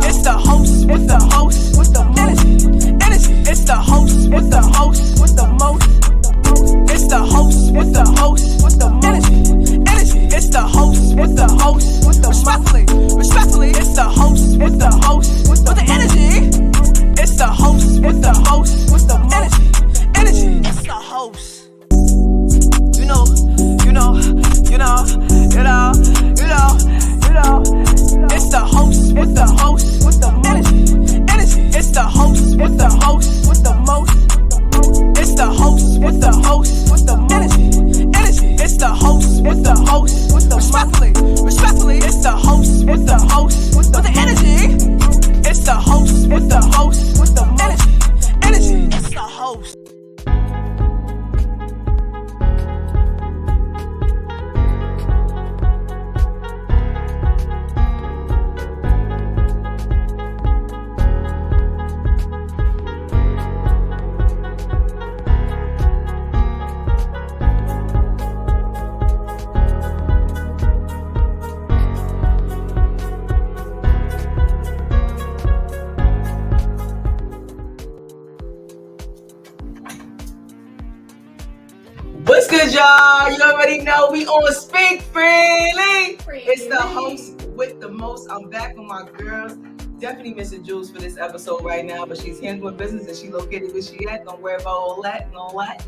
It's the host with the host with the energy. It's the host with the host with the most. It's the host with the host with the energy. It's the host with the host with the respectfully. It's the host with the host with the energy. It's the host with the host with the energy. It's the host. It's the host with the host with the energy. It's the host with the host with the most. It's the host with the host with the energy. It's the host with the host with the respectfully. It's the host with the host with the energy. It's the host with the host with the energy. It's the host. What's good, y'all? You already know we on Speak Freely. It's the host with the most. I'm back with my girls. Definitely missing Jules for this episode right now, but she's handling business and she located where she at. Don't worry about all that and all that.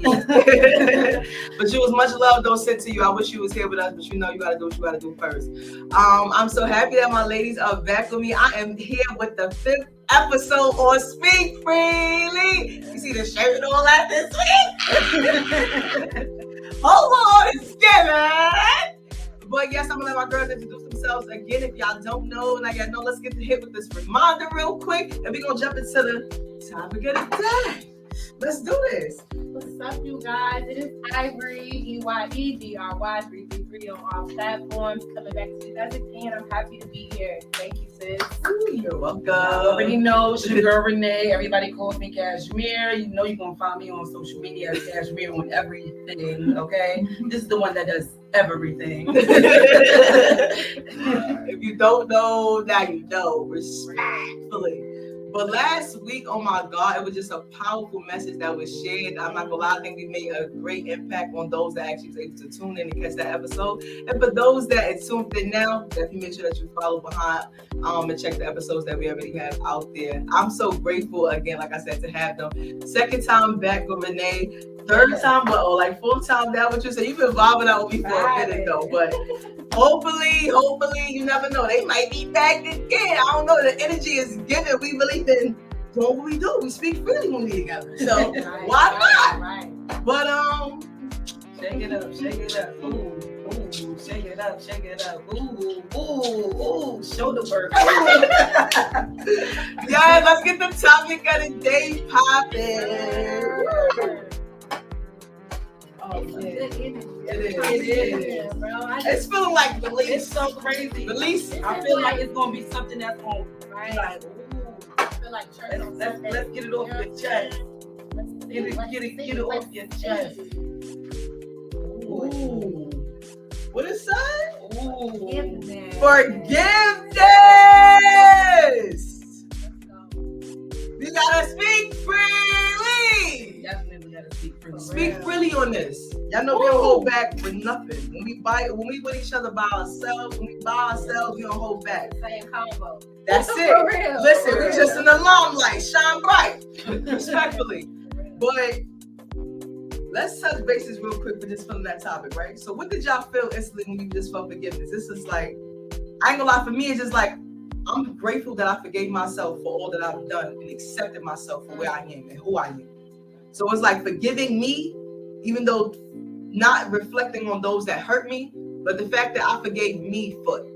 But Jules, much love don't send to you. I wish you was here with us, but you know you gotta do what you gotta do first. I'm so happy that my ladies are back with me. I am here with the 5th episode on Speak Freely. You see the shirt and all that this week? Hold on, it's scared. But yes, I'm gonna let my girls introduce themselves again. If y'all don't know, and y'all know, let's get the hit with this reminder real quick, and we're gonna jump into the topic of the day. Let's do this. What's up, you guys? It is Ivory, EYEDRY333 on all platforms. Coming back to you guys again. I'm happy to be here. Thank you, sis. Ooh, you're welcome. You already know, it's your girl Renee. Everybody calls me Cashmere. You know you're going to find me on social media as Cashmere on everything, okay? This is the one that does everything. If you don't know, now you know, respectfully. But last week, oh my God, it was just a powerful message that was shared. I'm not gonna lie, I think we made a great impact on those that actually was able to tune in and catch that episode. And for those that are tuned in now, definitely make sure that you follow behind and check the episodes that we already have out there. I'm so grateful again, like I said, to have them. Second time back with Renee. Third time, but like 4th time down with you. So you've been vibing out with me for a minute though. But hopefully, you never know. They might be back again. I don't know. The energy is given. We really been doing what we do. We speak freely when we together. So why not? Right. But Shake it up. Ooh, shake it up. Ooh, shoulder work. Yeah, let's get the topic of the day popping. Oh, yeah. It is. Bro. It's feeling like release. It's so crazy. Release. I feel like it's going to be something that's going to be like, ooh. I feel like church. Let's get it off your chest. Get it off your chest. Ooh. What is that? Ooh. Forgiveness. We gotta speak freely. Definitely gotta speak freely. Speak freely on this. Y'all know we don't hold back with nothing. When we with each other by ourselves, we don't hold back. Same combo. That's For it. real. Listen, we just an alarm light, shine bright, respectfully. But let's touch bases real quick for just filling that topic, right? So what did y'all feel instantly when you just felt forgiveness? This is like, I ain't gonna lie, for me, it's just like, I'm grateful that I forgave myself for all that I've done and accepted myself for where I am and who I am. So it's like forgiving me, even though not reflecting on those that hurt me, but the fact that I forgave me for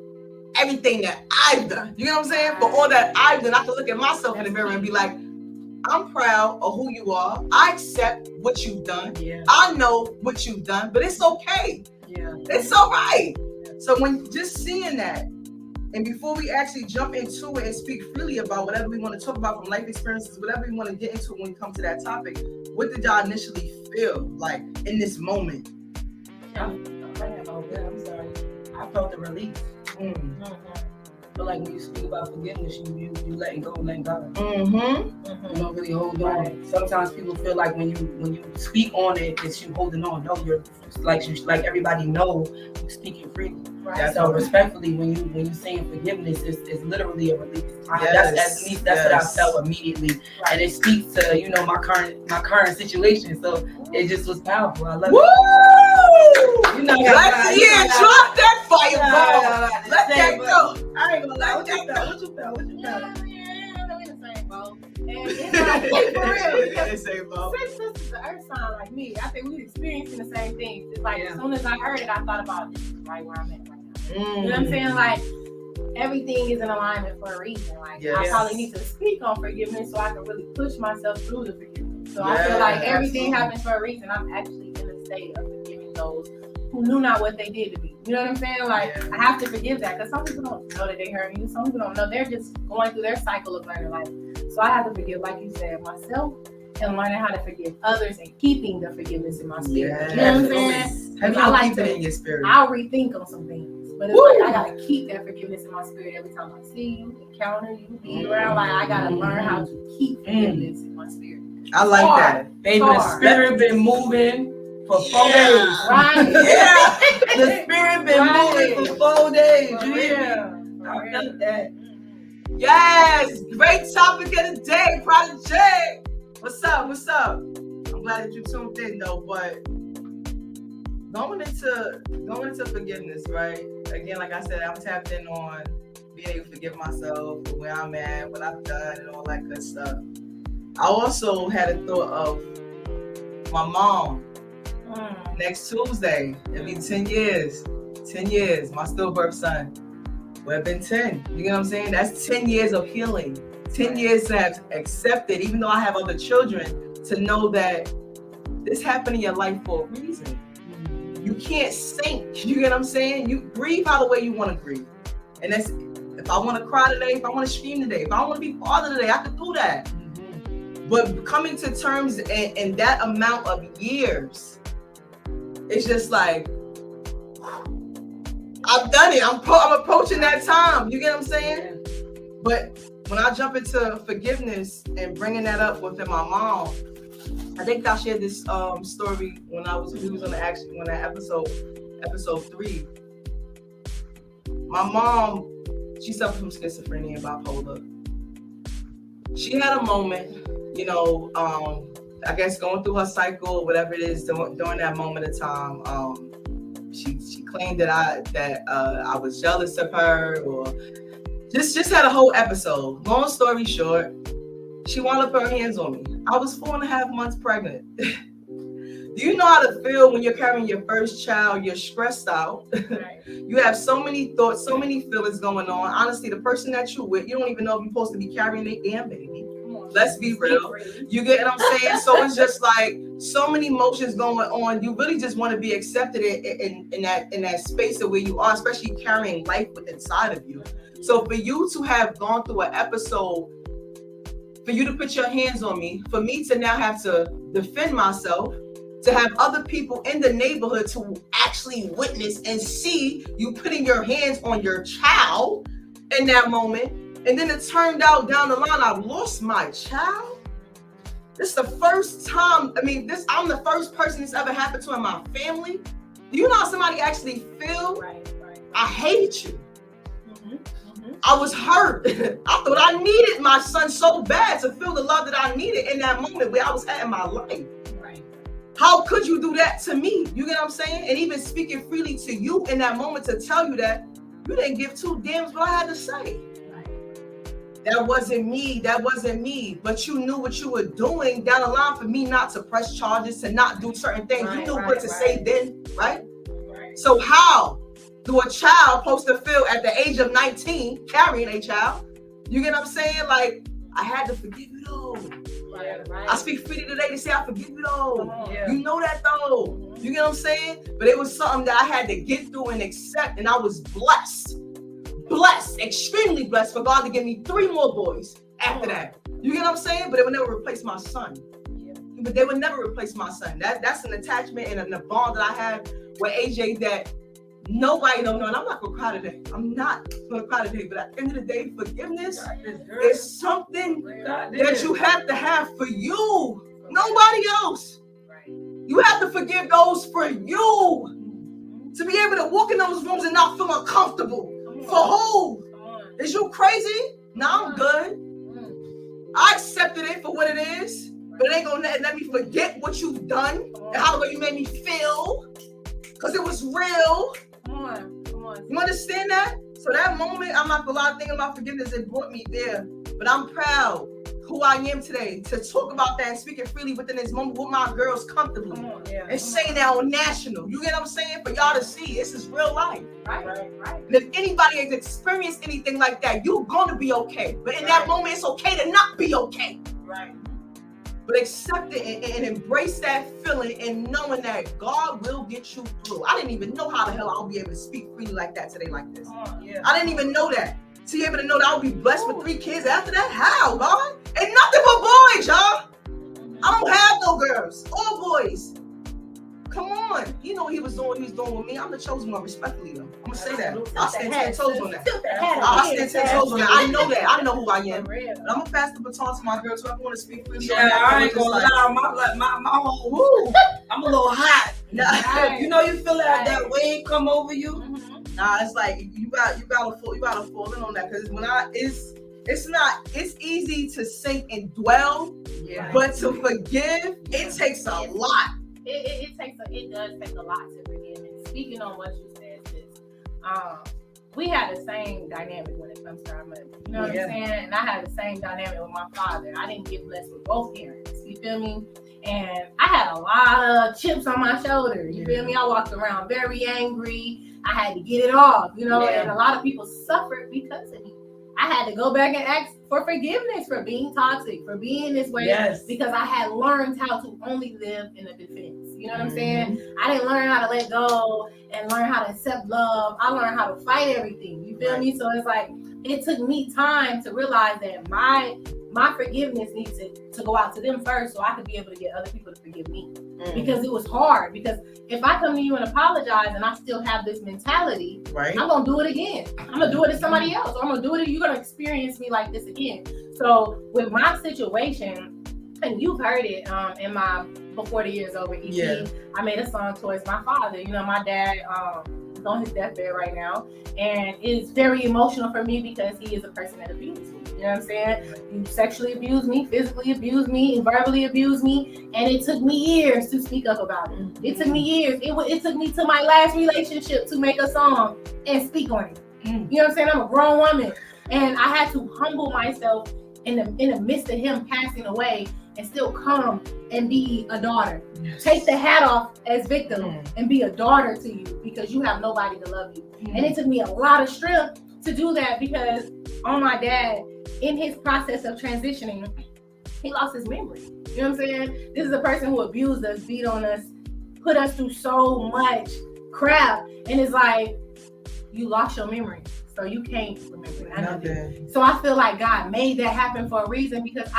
everything that I've done. You know what I'm saying? For all that I've done, I can look at myself in the mirror and be like, I'm proud of who you are. I accept what you've done. Yeah. I know what you've done, but it's okay. Yeah. It's all right. So when just seeing that, and before we actually jump into it and speak freely about whatever we want to talk about from life experiences, whatever we want to get into when we come to that topic, what did y'all initially feel like in this moment? I'm sorry. I felt the release. Mm. But like when you speak about forgiveness, you letting go, letting go. Mm-hmm. You don't really hold on. Sometimes people feel like when you speak on it, it's you holding on. No, you're like everybody know you're speaking freely. Right. So respectfully, when you saying forgiveness, it's literally a release. Yes. That's what I felt immediately, and it speaks to my current situation. So it just was powerful. I love Woo! it. Drop that fireball. Let that go. I ain't gonna lie. What you felt? Yeah, I'm in the same boat. And it's like, for real. Because since this is an earth sign like me, I think we're experiencing the same things. It's like as soon as I heard it, I thought about this is right where I'm at right now. You know what I'm saying? Like everything is in alignment for a reason. Like I probably need to speak on forgiveness so I can really push myself through the forgiveness. So I feel like everything happens for a reason. I'm actually in a state of forgiving those who knew not what they did to me. You know what I'm saying? Like I have to forgive that because some people don't know that they hurt me. Some people don't know. They're just going through their cycle of learning life. So I have to forgive, like you said, myself and learning how to forgive others and keeping the forgiveness in my spirit. You know what I'm saying? I like keep it in your spirit. I'll rethink on some things. But it's like I gotta keep that forgiveness in my spirit every time I see you, encounter you, be around. Like I gotta learn how to keep forgiveness in my spirit. I like that. Baby, the spirit been moving for 4 days. Right. The spirit been moving for 4 days. You hear me? I felt that. Yes, great topic of the day, Project J. What's up? I'm glad that you tuned in though, but going into forgiveness, right? Again, like I said, I'm tapped in on being able to forgive myself for where I'm at, what I've done, and all that good stuff. I also had a thought of my mom. Next Tuesday, it'll be 10 years. 10 years, my stillbirth son. Well, it's been 10. You know what I'm saying? That's 10 years of healing. 10 years to have accepted, even though I have other children, to know that this happened in your life for a reason. You can't sink. You get what I'm saying? You grieve how the way you want to grieve. And that's if I want to cry today, if I want to scream today, if I want to be bothered today, I can do that. But coming to terms in that amount of years, it's just like, I've done it. I'm approaching that time. You get what I'm saying? But when I jump into forgiveness and bringing that up within my mom, I think I shared this story when we was on that episode 3. My mom, she suffered from schizophrenia and bipolar. She had a moment, I guess going through her cycle, whatever it is, during that moment of time. She claimed that I was jealous of her, or just had a whole episode. Long story short, she wound up her hands on me. I was 4.5 months pregnant. Do you know how to feel when you're carrying your first child? You're stressed out. Right. You have so many thoughts, so many feelings going on. Honestly, the person that you're with, you don't even know if you're supposed to be carrying a damn baby. Let's be real. You get what I'm saying? So it's just like so many emotions going on. You really just want to be accepted in that space of where you are, especially carrying life within inside of you. So for you to have gone through an episode, for you to put your hands on me, for me to now have to defend myself, to have other people in the neighborhood to actually witness and see you putting your hands on your child in that moment. And then it turned out down the line, I've lost my child. This is the first time, I'm the first person this ever happened to in my family. Do you know how somebody actually feel? Right. I hate you. I was hurt. I thought I needed my son so bad to feel the love that I needed in that moment where I was at in my life. Right. How could you do that to me? You get what I'm saying? And even speaking freely to you in that moment to tell you that you didn't give 2 damns what I had to say. That wasn't me. But you knew what you were doing down the line for me not to press charges, to not do certain things. You knew what to say then, right? So how do a child supposed to feel at the age of 19 carrying a child? You get what I'm saying? Like, I had to forgive you though. Right. I speak freely today to say I forgive you though. Yeah. You know that though. You get what I'm saying? But it was something that I had to get through and accept, and I was blessed, extremely blessed for God to give me 3 more boys after that. You get what I'm saying? But it would never replace my son. Yeah. But they would never replace my son. That's an attachment and a bond that I have with AJ that Nobody don't know, and I'm not gonna cry today. I'm not gonna cry today, but at the end of the day, forgiveness is something that you have to have for you. Nobody else. You have to forgive those for you. To be able to walk in those rooms and not feel uncomfortable. For who? Is you crazy? No, I'm good. I accepted it for what it is, but it ain't gonna let me forget what you've done and how the way you made me feel. Because it was real. Come on. You understand that? So that moment, I'm not gonna lie, thinking about forgiveness, it brought me there. But I'm proud who I am today to talk about that and speaking freely within this moment with my girls comfortably. And saying that on national. You get what I'm saying? For y'all to see, this is real life. Right. And if anybody has experienced anything like that, you're gonna be okay. But in that moment, it's okay to not be okay. Right. But accept it and embrace that feeling and knowing that God will get you through. I didn't even know how the hell I'll be able to speak freely like that today like this. I didn't even know that. To be able to know that I'll be blessed with 3 kids after that? How, God? And nothing but boys, y'all. I don't have no girls. All boys. Come on. You know what he was doing with me. I'm the chosen one, respectfully, though. I'm going to say that. I'll stand 10 toes on that. I'll stand 10 toes on that. I know that. I know who I am. And I'm going to pass the baton to my girls who I want to speak freely. Yeah, I ain't going to lie. My whole, woo, I'm a little hot. You know, you feel that wave come over you? Nah, it's like you gotta fall in on that, because it's easy to sink and dwell, but to forgive, it takes a lot. It does take a lot to forgive. And speaking on what you said, sis, we had the same dynamic when it comes to our money. You know what I'm saying? And I had the same dynamic with my father. I didn't get blessed with both parents. You feel me? And I had a lot of chips on my shoulder. You feel me? I walked around very angry. I had to get it off, you know, and a lot of people suffered because of me. I had to go back and ask for forgiveness for being toxic, for being this way, because I had learned how to only live in a defense. You know what I'm saying? I didn't learn how to let go and learn how to accept love. I learned how to fight everything. You feel me? So it's like, it took me time to realize that my forgiveness needs to go out to them first so I could be able to get other people to forgive me. Because it was hard. Because if I come to you and apologize and I still have this mentality, I'm going to do it again. I'm going to do it to somebody else. Or I'm going to do it, you're going to experience me like this again. So with my situation, and you've heard it in my Before the Year's Over EP, I made a song towards my father. You know, my dad is on his deathbed right now. And it's very emotional for me because he is a person that abused me. You know what I'm saying? You sexually abused me, physically abused me, and verbally abused me. And it took me years to speak up about it. It took me years. It took me to my last relationship to make a song and speak on it. You know what I'm saying? I'm a grown woman. And I had to humble myself in the midst of him passing away and still come and be a daughter. Take the hat off as victim and be a daughter to you because you have nobody to love you. And it took me a lot of strength to do that because on my dad, in his process of transitioning, he lost his memory. You know what I'm saying? This is a person who abused us, beat on us, put us through so much crap. And it's like, you lost your memory. So you can't remember nothing. So I feel like God made that happen for a reason because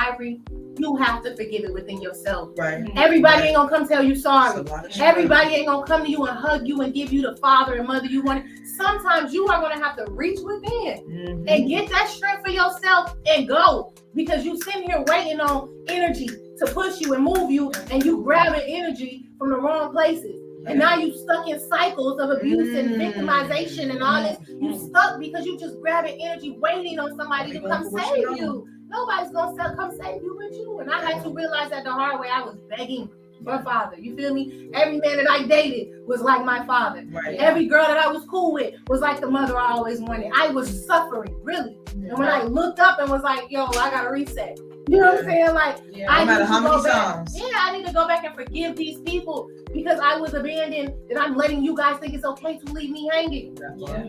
you have to forgive it within yourself. Everybody ain't gonna come tell you sorry. Everybody ain't gonna come to you and hug you and give you the father and mother you want. Sometimes you are gonna have to reach within and get that strength for yourself and go. Because you sitting here waiting on energy to push you and move you, and you grabbing energy from the wrong places. And now you stuck in cycles of abuse and victimization and all this. You stuck because you just grabbing energy, waiting on somebody to come save you. Nobody's gonna come save you but you. And I had to realize that the hard way. I was begging for a father. You feel me? Every man that I dated was like my father. Every girl that I was cool with was like the mother I always wanted. I was suffering, really. And when I looked up and was like, yo, I gotta reset. You know what I'm saying? Like, I no matter need how to go many back. times. I need to go back and forgive these people because I was abandoned. And I'm letting you guys think it's okay to leave me hanging.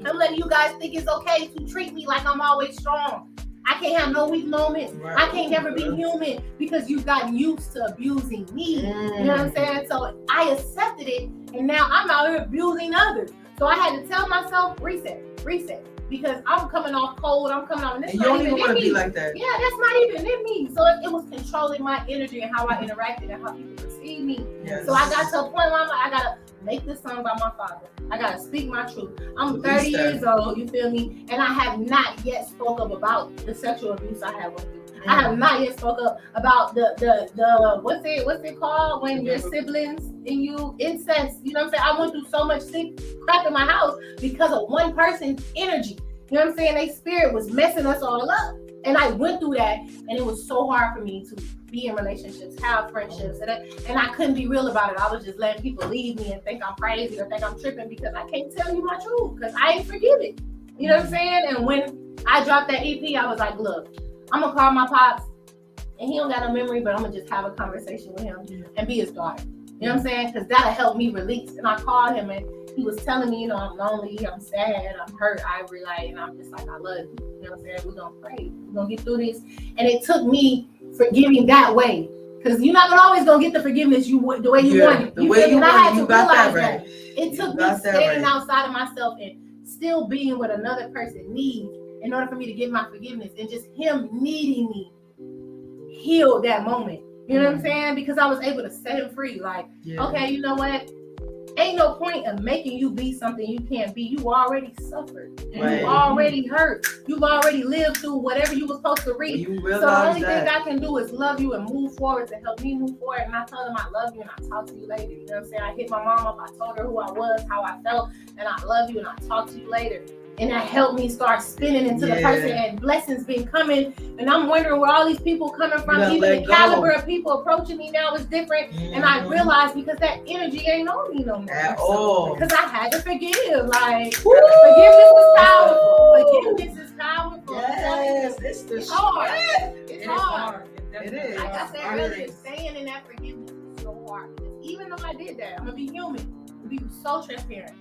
I'm letting you guys think it's okay to treat me like I'm always strong. I can't have no weak moments. I can't never be human because you've gotten used to abusing me. You know what I'm saying? So I accepted it, and now I'm out here abusing others. So I had to tell myself, reset. Because I'm coming off cold, I'm coming off, and you don't even want to be like that. Yeah, that's not even in me. So it was controlling my energy and how I interacted and how people perceive me. So I got to a point where I'm like, I gotta make this song about my father. I gotta speak my truth. I'm 30 years old, you feel me? And I have not yet spoke up about the sexual abuse I have with you. I have not yet spoke up about the what's it called when your siblings and you incest. You know what I'm saying? I went through so much sick crap in my house because of one person's energy. You know what I'm saying? Their spirit was messing us all up. And I went through that, and it was so hard for me to be in relationships, have friendships, and I couldn't be real about it. I was just letting people leave me and think I'm crazy or think I'm tripping because I can't tell you my truth because I ain't forgive it. You know what I'm saying? And when I dropped that EP, I was like, look, I'm gonna call my pops, and he don't got no memory, but I'm gonna just have a conversation with him and be his daughter. You know what I'm saying? Because that'll help me release. And I called him, and he was telling me, you know, I'm lonely, I'm sad, I'm hurt, Ivory, like, and I'm just like, I love you. You know what I'm saying? We're gonna pray. We're gonna get through this. And it took me forgiving that way. Because you're not always gonna get the forgiveness the way you want it. The way you want it, I had to got realize that right. It took me standing outside of myself and still being what another person needs in order for me to get my forgiveness, and just him needing me healed that moment. You know what I'm saying? Because I was able to set him free. Like, okay, you know what? Ain't no point of making you be something you can't be. You already suffered. Right. You already hurt. You've already lived through whatever you were supposed to reach. So the only thing I can do is love you and move forward to help me move forward. And I told him I love you and I talk to you later. You know what I'm saying? I hit my mom up. I told her who I was, how I felt, and I love you and I talk to you later. And that helped me start spinning into the person, and blessings been coming. And I'm wondering where all these people coming from. Even the caliber of people approaching me now is different. And I realized because that energy ain't on me no more. At all. Because I had to forgive. Like, forgiveness is powerful. Forgiveness is powerful. Yes, it's hard. It's hard. It is. Like I said earlier, staying in that forgiveness is so hard. Because even though I did that, I'm going to be human. I'm be so transparent.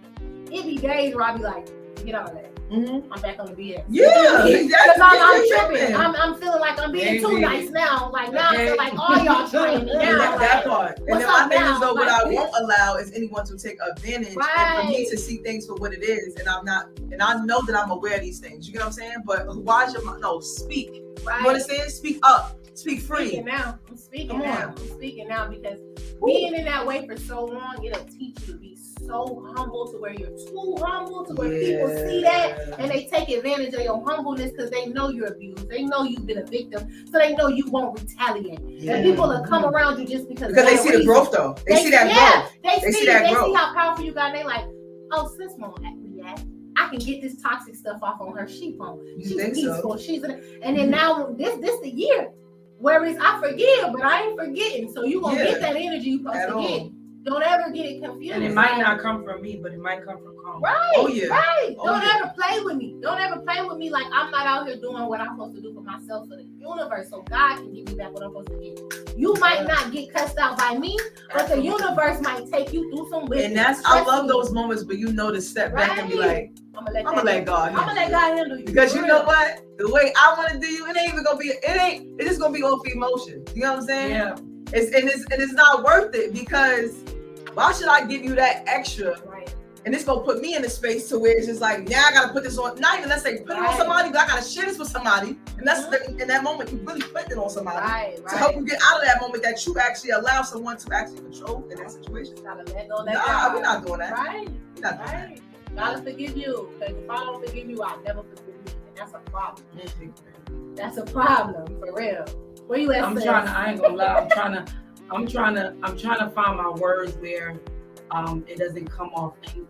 It be days where I be like, get out of that. I'm back on the BS. Yeah, because I'm tripping. I'm feeling like I'm being too nice now. Like now, I feel like all y'all trying me now. That part. And then my thing is though, what I won't allow is anyone to take advantage and for me to see things for what it is. And I'm not, and I know that I'm aware of these things. You get what I'm saying? But why's your mouth? No, speak. Right. You understand? Speak up. Speak free. I'm speaking now because being in that way for so long, it'll teach you to be so humble to where you're too humble to where people see that and they take advantage of your humbleness because they know you're abused. They know you've been a victim, so they know you won't retaliate. And people will come around you just because they see the growth though. They see that growth. They see how powerful you got. And they like, oh, sis won't react. I can get this toxic stuff off on her. She's peaceful. So? And then now this the year. Whereas I forgive, but I ain't forgetting. So you gonna get that energy you supposed to get. Don't ever get it confused. And it might not come from me, but it might come from karma. Right, right. Don't ever play with me. Don't ever play with me like I'm not out here doing what I'm supposed to do for myself, for the universe, so God can give me back what I'm supposed to get. You might not get cussed out by me, but the universe might take you through some wisdom. And that's, I love those moments where you know to step back and be like, I'm gonna let God handle you. Because you know what? The way I want to do you, it ain't even gonna be. It's just gonna be off emotion. You know what I'm saying? Yeah. It's not worth it because why should I give you that extra? Right. And it's gonna put me in a space to where it's just like, now I gotta put this on. Not even let's say put it on somebody, but I gotta share this with somebody. And that's in that moment you really put it on somebody to help you get out of that moment that you actually allow someone to actually control in that situation. Gotta we're not doing that. Right. We're not doing that. Gotta forgive you. Because if I don't forgive you, I'll never forgive you. And that's a problem. That's a problem for real. Where you at? I ain't gonna lie. I'm trying to find my words where it doesn't come off angry.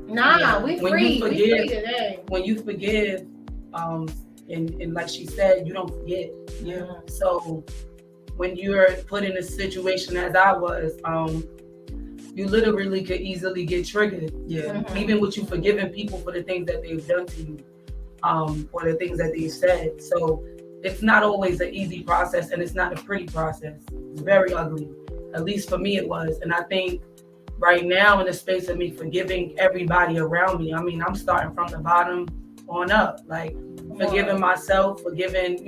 Nah, we free today. When you forgive, and like she said, you don't forget. Yeah. So when you're put in a situation as I was, you literally could easily get triggered. Yeah. Even with you forgiving people for the things that they've done to you, or the things that they've said. So it's not always an easy process, and it's not a pretty process. It's very ugly. At least for me it was. And I think right now in the space of me forgiving everybody around me, I mean, I'm starting from the bottom on up. Like forgiving myself, forgiving,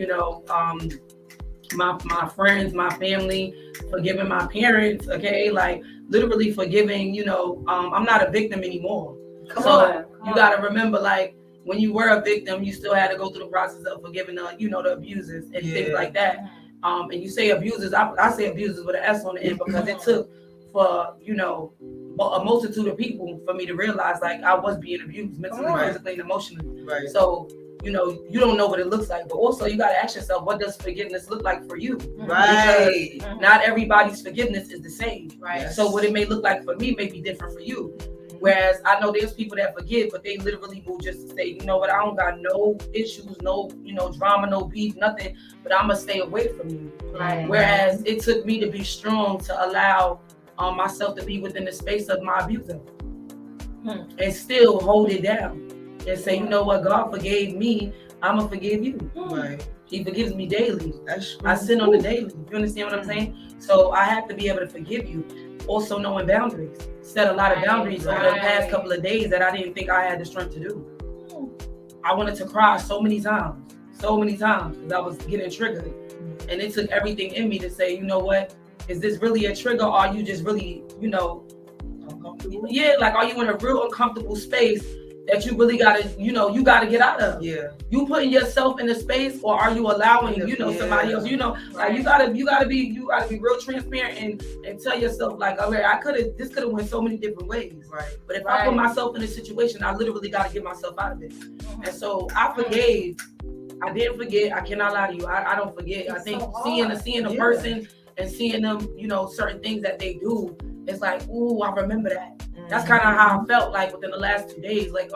my friends, my family, forgiving my parents, okay? Like literally forgiving, I'm not a victim anymore. Come on. You gotta remember, like, when you were a victim, you still had to go through the process of forgiving the abusers and things like that. And you say abusers, I say abusers with an S on the end because it took for, you know, a multitude of people for me to realize like I was being abused mentally, physically, and emotionally. Right. So, you know, you don't know what it looks like, but also you got to ask yourself, what does forgiveness look like for you? Right. Because not everybody's forgiveness is the same. Right. Yes. So what it may look like for me may be different for you. Whereas I know there's people that forgive, but they literally will just say, you know what, I don't got no issues, no, you know, drama, no beef, nothing, but I'm gonna stay away from you. Right. Whereas it took me to be strong to allow myself to be within the space of my abuser and still hold it down and say, you know what, God forgave me, I'm gonna forgive you. Right. He forgives me daily. That's true. I sin on the daily. You understand what I'm saying? So I have to be able to forgive you. Also knowing boundaries. Set a lot of boundaries over the past couple of days that I didn't think I had the strength to do. I wanted to cry so many times because I was getting triggered. And it took everything in me to say, you know what? Is this really a trigger? Or are you just really, you know, uncomfortable? Yeah, like are you in a real uncomfortable space that you really gotta, you know, you gotta get out of? Yeah. You putting yourself in a space, or are you allowing, you know, somebody else? You know, like you gotta be real transparent and tell yourself like, okay, this could have went so many different ways. Right. But if I put myself in a situation, I literally gotta get myself out of it. And so I forgave. I didn't forget. I cannot lie to you. I don't forget. It's I think so seeing a person and seeing them, you know, certain things that they do, it's like, ooh, I remember that. That's kind of how I felt like within the last 2 days. Like,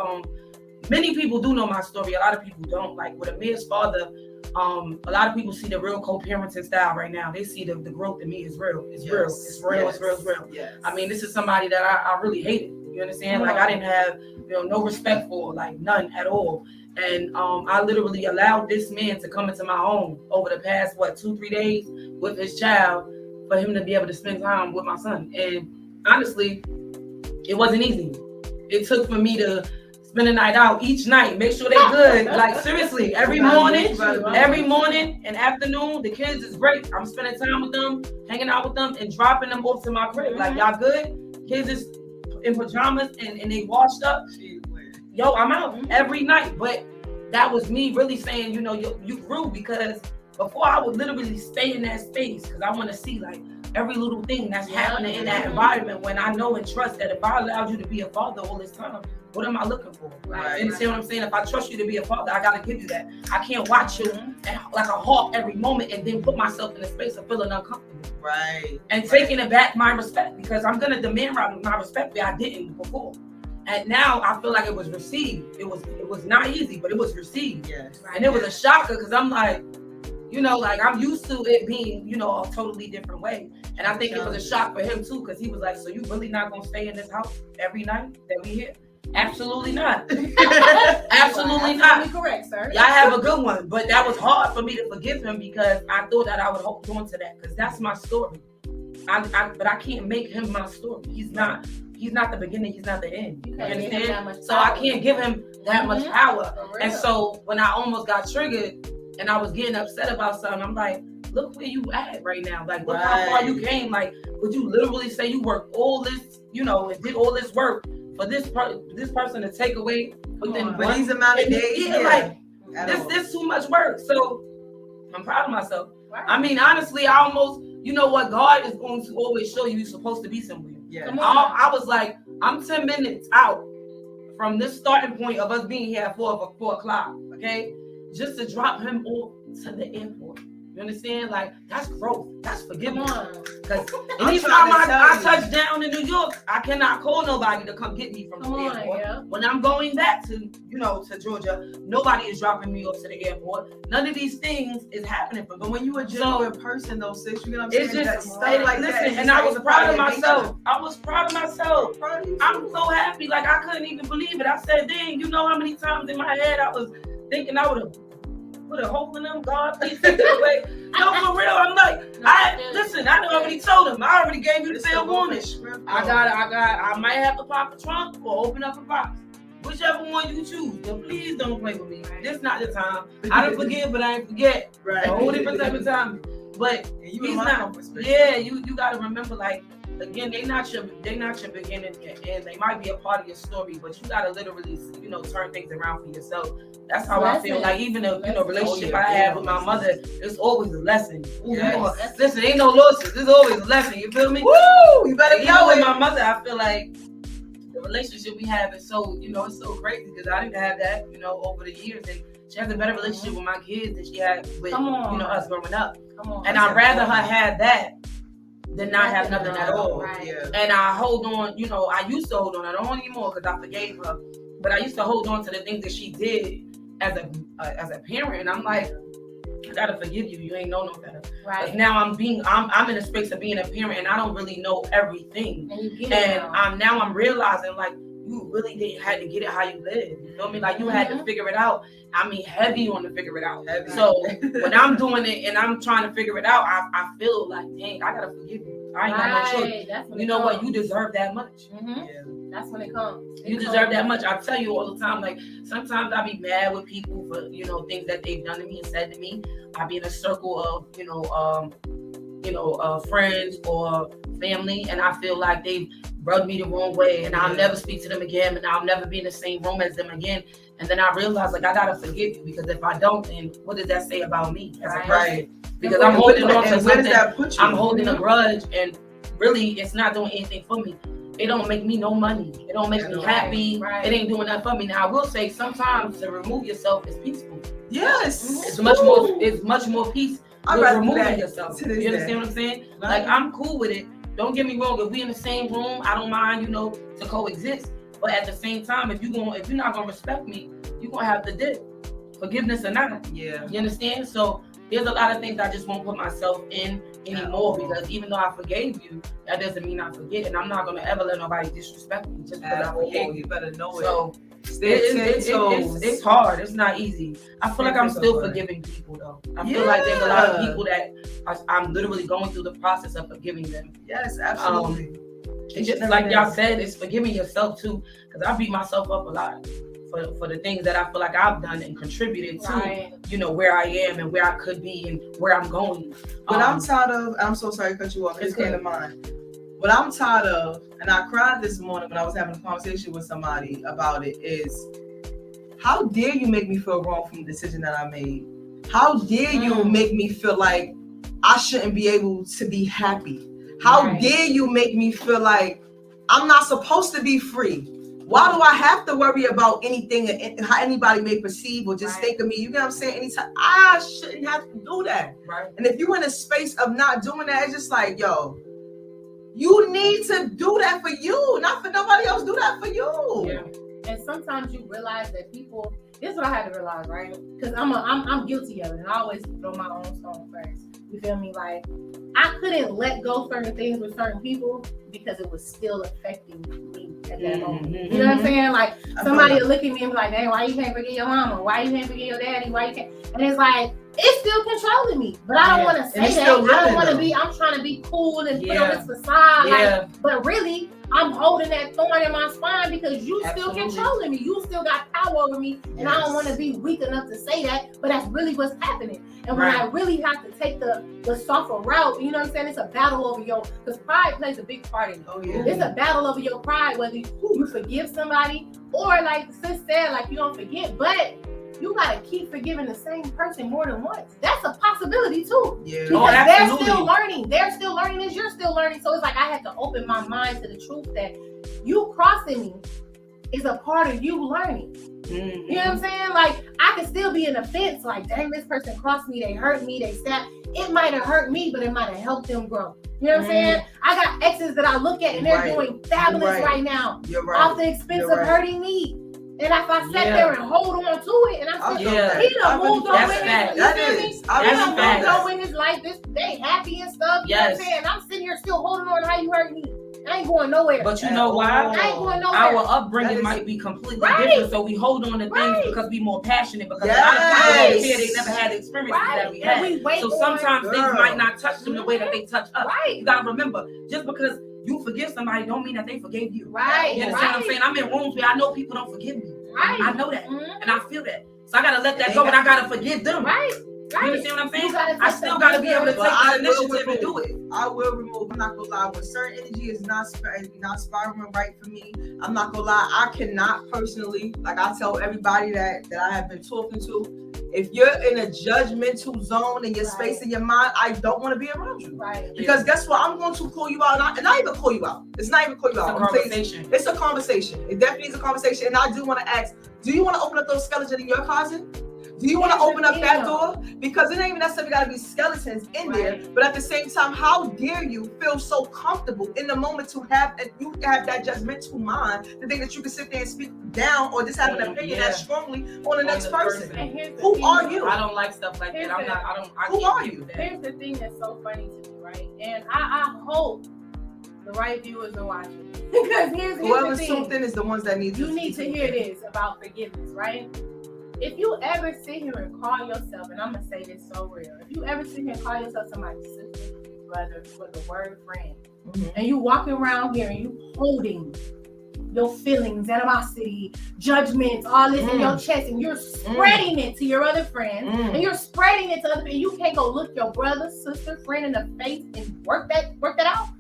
many people do know my story. A lot of people don't. Like with Amir's father, a lot of people see the real co-parenting style right now. They see the growth in me is real. It's real. It's real. It's real. It's real. Yes. I mean, this is somebody that I really hated. You understand? Like I didn't have, you know, no respect for, like none at all. And I literally allowed this man to come into my home over the past 2-3 days with his child for him to be able to spend time with my son. And honestly, it wasn't easy. It took for me to spend a night out each night, make sure they're good. Like seriously, every morning and afternoon, the kids is great. I'm spending time with them, hanging out with them, and dropping them off to my crib. Like, y'all good? Kids is in pajamas and they washed up. Yo, I'm out every night. But that was me really saying, you know, you grew, because before I would literally stay in that space because I want to see like every little thing that's happening in that environment, when I know and trust that if I allowed you to be a father all this time, what am I looking for? Right. You understand what I'm saying? If I trust you to be a father, I got to give you that. I can't watch you like a hawk every moment and then put myself in a space of feeling uncomfortable. Right. And taking it back my respect, because I'm going to demand my respect where I didn't before. And now I feel like it was received. It was not easy, but it was received. Yes. And it was a shocker because I'm like, you know, like I'm used to it being, you know, a totally different way. And I think it was a shock for him too, because he was like, so you really not going to stay in this house every night that we here? Absolutely not. Absolutely not. Correct, sir. Y'all have a good one. But that was hard for me to forgive him because I thought that I would hold on to that because that's my story. But I can't make him my story. He's not the beginning, he's not the end. You understand? So I can't give him that much power. And so when I almost got triggered and I was getting upset about something, I'm like, look where you at right now. Like, look how far you came. Like, would you literally say you worked all this, you know, and did all this work for this person to take away within these amount of days? Like, this too much work. So I'm proud of myself. Right. I mean, honestly, I almost, you know what, God is going to always show you you're supposed to be somewhere. Yeah. I was like, I'm 10 minutes out from this starting point of us being here at 4 o'clock, okay? Just to drop him off to the airport. You understand? Like, that's growth. That's forgiveness. Because anytime I touch down in New York, I cannot call nobody to come get me from the airport. Yeah. When I'm going back to, you know, to Georgia, nobody is dropping me off to the airport. None of these things is happening for me. But when you a genuine person, though, sis, you know what I'm saying? It's just stuff like that. And I was proud of myself. I'm so happy. Like, I couldn't even believe it. I said, dang, you know how many times in my head I was thinking I would have put a hole in them, God, please take it away. No, for real. I'm like, I already told him. I already gave you the fair warning. I might have to pop a trunk or open up a box. Whichever one you choose. But please don't play with me. This not the time. I don't forgive, but I ain't forget. Right. A whole different type of time. But he's not. Yeah, you gotta remember, like, again, they're not your beginning and end. They might be a part of your story, but you gotta literally, turn things around for yourself. That's how I feel. Like even the relationship I had with my mother, it's always a lesson. Listen, ain't no losses. There's always a lesson. You feel me? Woo! You better know with it. my mother, I feel like the relationship we have is so, it's so crazy because I didn't have that, over the years. And she has a better relationship with my kids than she had with, us growing up. And I'd rather her have that than not have nothing at all. Right. Yeah. And I hold on, I used to hold on. I don't anymore because I forgave her. But I used to hold on to the things that she did as a parent. And I'm like, I gotta forgive you. You ain't know no better. Right. Now I'm in a space of being a parent and I don't really know everything. And I'm realizing like you really didn't have to get it how you live. You feel me? Like you had to figure it out. I mean, heavy on to figure it out. Heavy. So when I'm doing it and I'm trying to figure it out, I feel like, dang, I gotta forgive you. I ain't got no choice. You know what? You deserve that much. Yeah. That's when it comes. You deserve that much. I tell you all the time, like sometimes I be mad with people for, things that they've done to me and said to me. I be in a circle of, friends or family, and I feel like they've rubbed me the wrong way, and I'll never speak to them again, and I'll never be in the same room as them again. And then I realize, like, I gotta forgive you because if I don't, then what does that say about me as a person? Right. Because I'm holding on to where something. does that put you? I'm holding a grudge, and really, it's not doing anything for me. It don't make me no money. It don't make me happy. Right. It ain't doing that for me. Now I will say sometimes to remove yourself is peaceful. Yes. It's much more. It's much more peace I'm with rather removing that yourself. to this You understand day. what I'm saying? Right. Like I'm cool with it. Don't get me wrong. If we in the same room, I don't mind. To coexist. But at the same time, if you're not gonna respect me, you're gonna have to dip. Forgiveness or not. Yeah. You understand? So there's a lot of things I just won't put myself in anymore because even though I forgave you, that doesn't mean I forget. And I'm not gonna ever let nobody disrespect me just because I forgave you. You better know it. So it's hard. It's not easy. I feel like I'm still forgiving people though. I feel like there's a lot of people that I'm literally going through the process of forgiving them. Yes, absolutely. It's just like y'all said, it's forgiving yourself too. Because I beat myself up a lot for the things that I feel like I've done and contributed to, where I am and where I could be and where I'm going. But I'm tired of, I'm so sorry to cut you off. It came to mind. What I'm tired of, and I cried this morning when I was having a conversation with somebody about it, is how dare you make me feel wrong from the decision that I made? How dare you make me feel like I shouldn't be able to be happy? How dare you make me feel like I'm not supposed to be free? Why do I have to worry about anything, how anybody may perceive or just think of me? You get what I'm saying? Anytime, I shouldn't have to do that. Right. And if you're in a space of not doing that, it's just like, yo, you need to do that for you, not for nobody else. Do that for you. Yeah. And sometimes you realize that people. This is what I had to realize, right? Because I'm guilty of it, and I always throw my own stone first. You feel me? Like I couldn't let go certain things with certain people because it was still affecting me at that moment. You know what I'm saying? Like somebody will look at me and be like, "Hey, why you can't forget your mama? Why you can't forget your daddy? Why you can't?" And it's like it's still controlling me, but I don't want to say that. I don't want to be. I'm trying to be cool and put on this facade, like, but really. I'm holding that thorn in my spine because you still controlling me. You still got power over me. And I don't want to be weak enough to say that, but that's really what's happening. And when I really have to take the softer route, you know what I'm saying? It's a battle over because pride plays a big part in it. Oh, yeah. It's a battle over your pride, whether you forgive somebody or like sis said, like you don't forget, but you gotta keep forgiving the same person more than once. That's a possibility too. Yeah. Because they're still learning. They're still learning as you're still learning. So it's like I had to open my mind to the truth that you crossing me is a part of you learning. Mm-hmm. You know what I'm saying? Like I could still be in a fence, like, dang, this person crossed me, they hurt me, they stabbed. It might have hurt me, but it might have helped them grow. You know what I'm saying? I got exes that I look at and they're doing fabulous right now. Off the expense of hurting me. And if I sat there and hold on to it, and I'm saying, he done moved on with his, you feel me? He done moved on with his life. They happy and stuff. You know what I'm saying? I'm sitting here still holding on to how you hurt me. I ain't going nowhere. But you know why? I ain't going nowhere. Our upbringing might be completely different, so we hold on to things because we more passionate. Because a lot of people over here, they never had the experiences that we had. So sometimes things might not touch them the way that they touch us. You gotta remember, just because you forgive somebody don't mean that they forgave you. Right. You understand what I'm saying? I'm in rooms where I know people don't forgive me. Right. I know that. And I feel that. So I gotta let that go and I gotta forgive them. Right. You understand what I'm saying? I still got to be able to take the initiative and do it. I will remove. I'm not gonna lie. When certain energy is not spiraling right for me, I'm not gonna lie. I cannot personally, like I tell everybody that I have been talking to, if you're in a judgmental zone in your space in your mind, I don't want to be around you. Right. Because guess what? I'm going to call you out, and not even call you out. It's not even call you out. It's a conversation. It definitely is a conversation. And I do want to ask, do you want to open up those skeletons in your closet? Do you want to open up that door? Because it ain't even necessarily got to be skeletons in there. But at the same time, how dare you feel so comfortable in the moment to have that judgmental mind to think that you can sit there and speak down or just have an opinion that strongly on the next person? Who are you? I don't like stuff like that. Who are you? Here's the thing that's so funny to me, right? And I hope the right viewers are watching. Because here's whoever's the thing. tuned in is the ones that need you need to hear this about forgiveness, right? If you ever sit here and call yourself, and I'm gonna say this so real, if you ever sit here and call yourself somebody's sister, brother, with the word friend, and you walking around here and you holding your feelings, animosity, judgments, all this in your chest, and you're spreading it to your other friends, and you're spreading it to other people, you can't go look your brother, sister, friend in the face and work that out.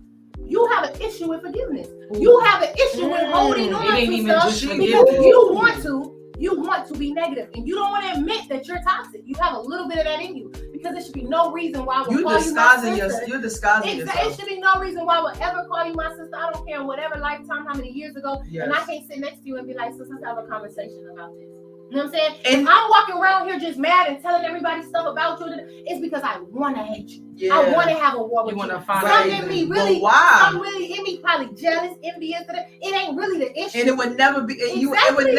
You have an issue with forgiveness. You have an issue with holding on to stuff because you want to be negative, and you don't want to admit that you're toxic. You have a little bit of that in you, because there should be no reason why we'll call you my sister. You're disguising yourself. It should be no reason why we'll ever call you my sister. I don't care whatever lifetime, how many years ago, and I can't sit next to you and be like, so let's have a conversation about this. You know what I'm saying? And if I'm walking around here just mad and telling everybody stuff about you, it's because I want to hate you. Yeah. I want to have a war with you. Some in me really, some really in me probably jealous, envious. It ain't really the issue. And it would never be. You would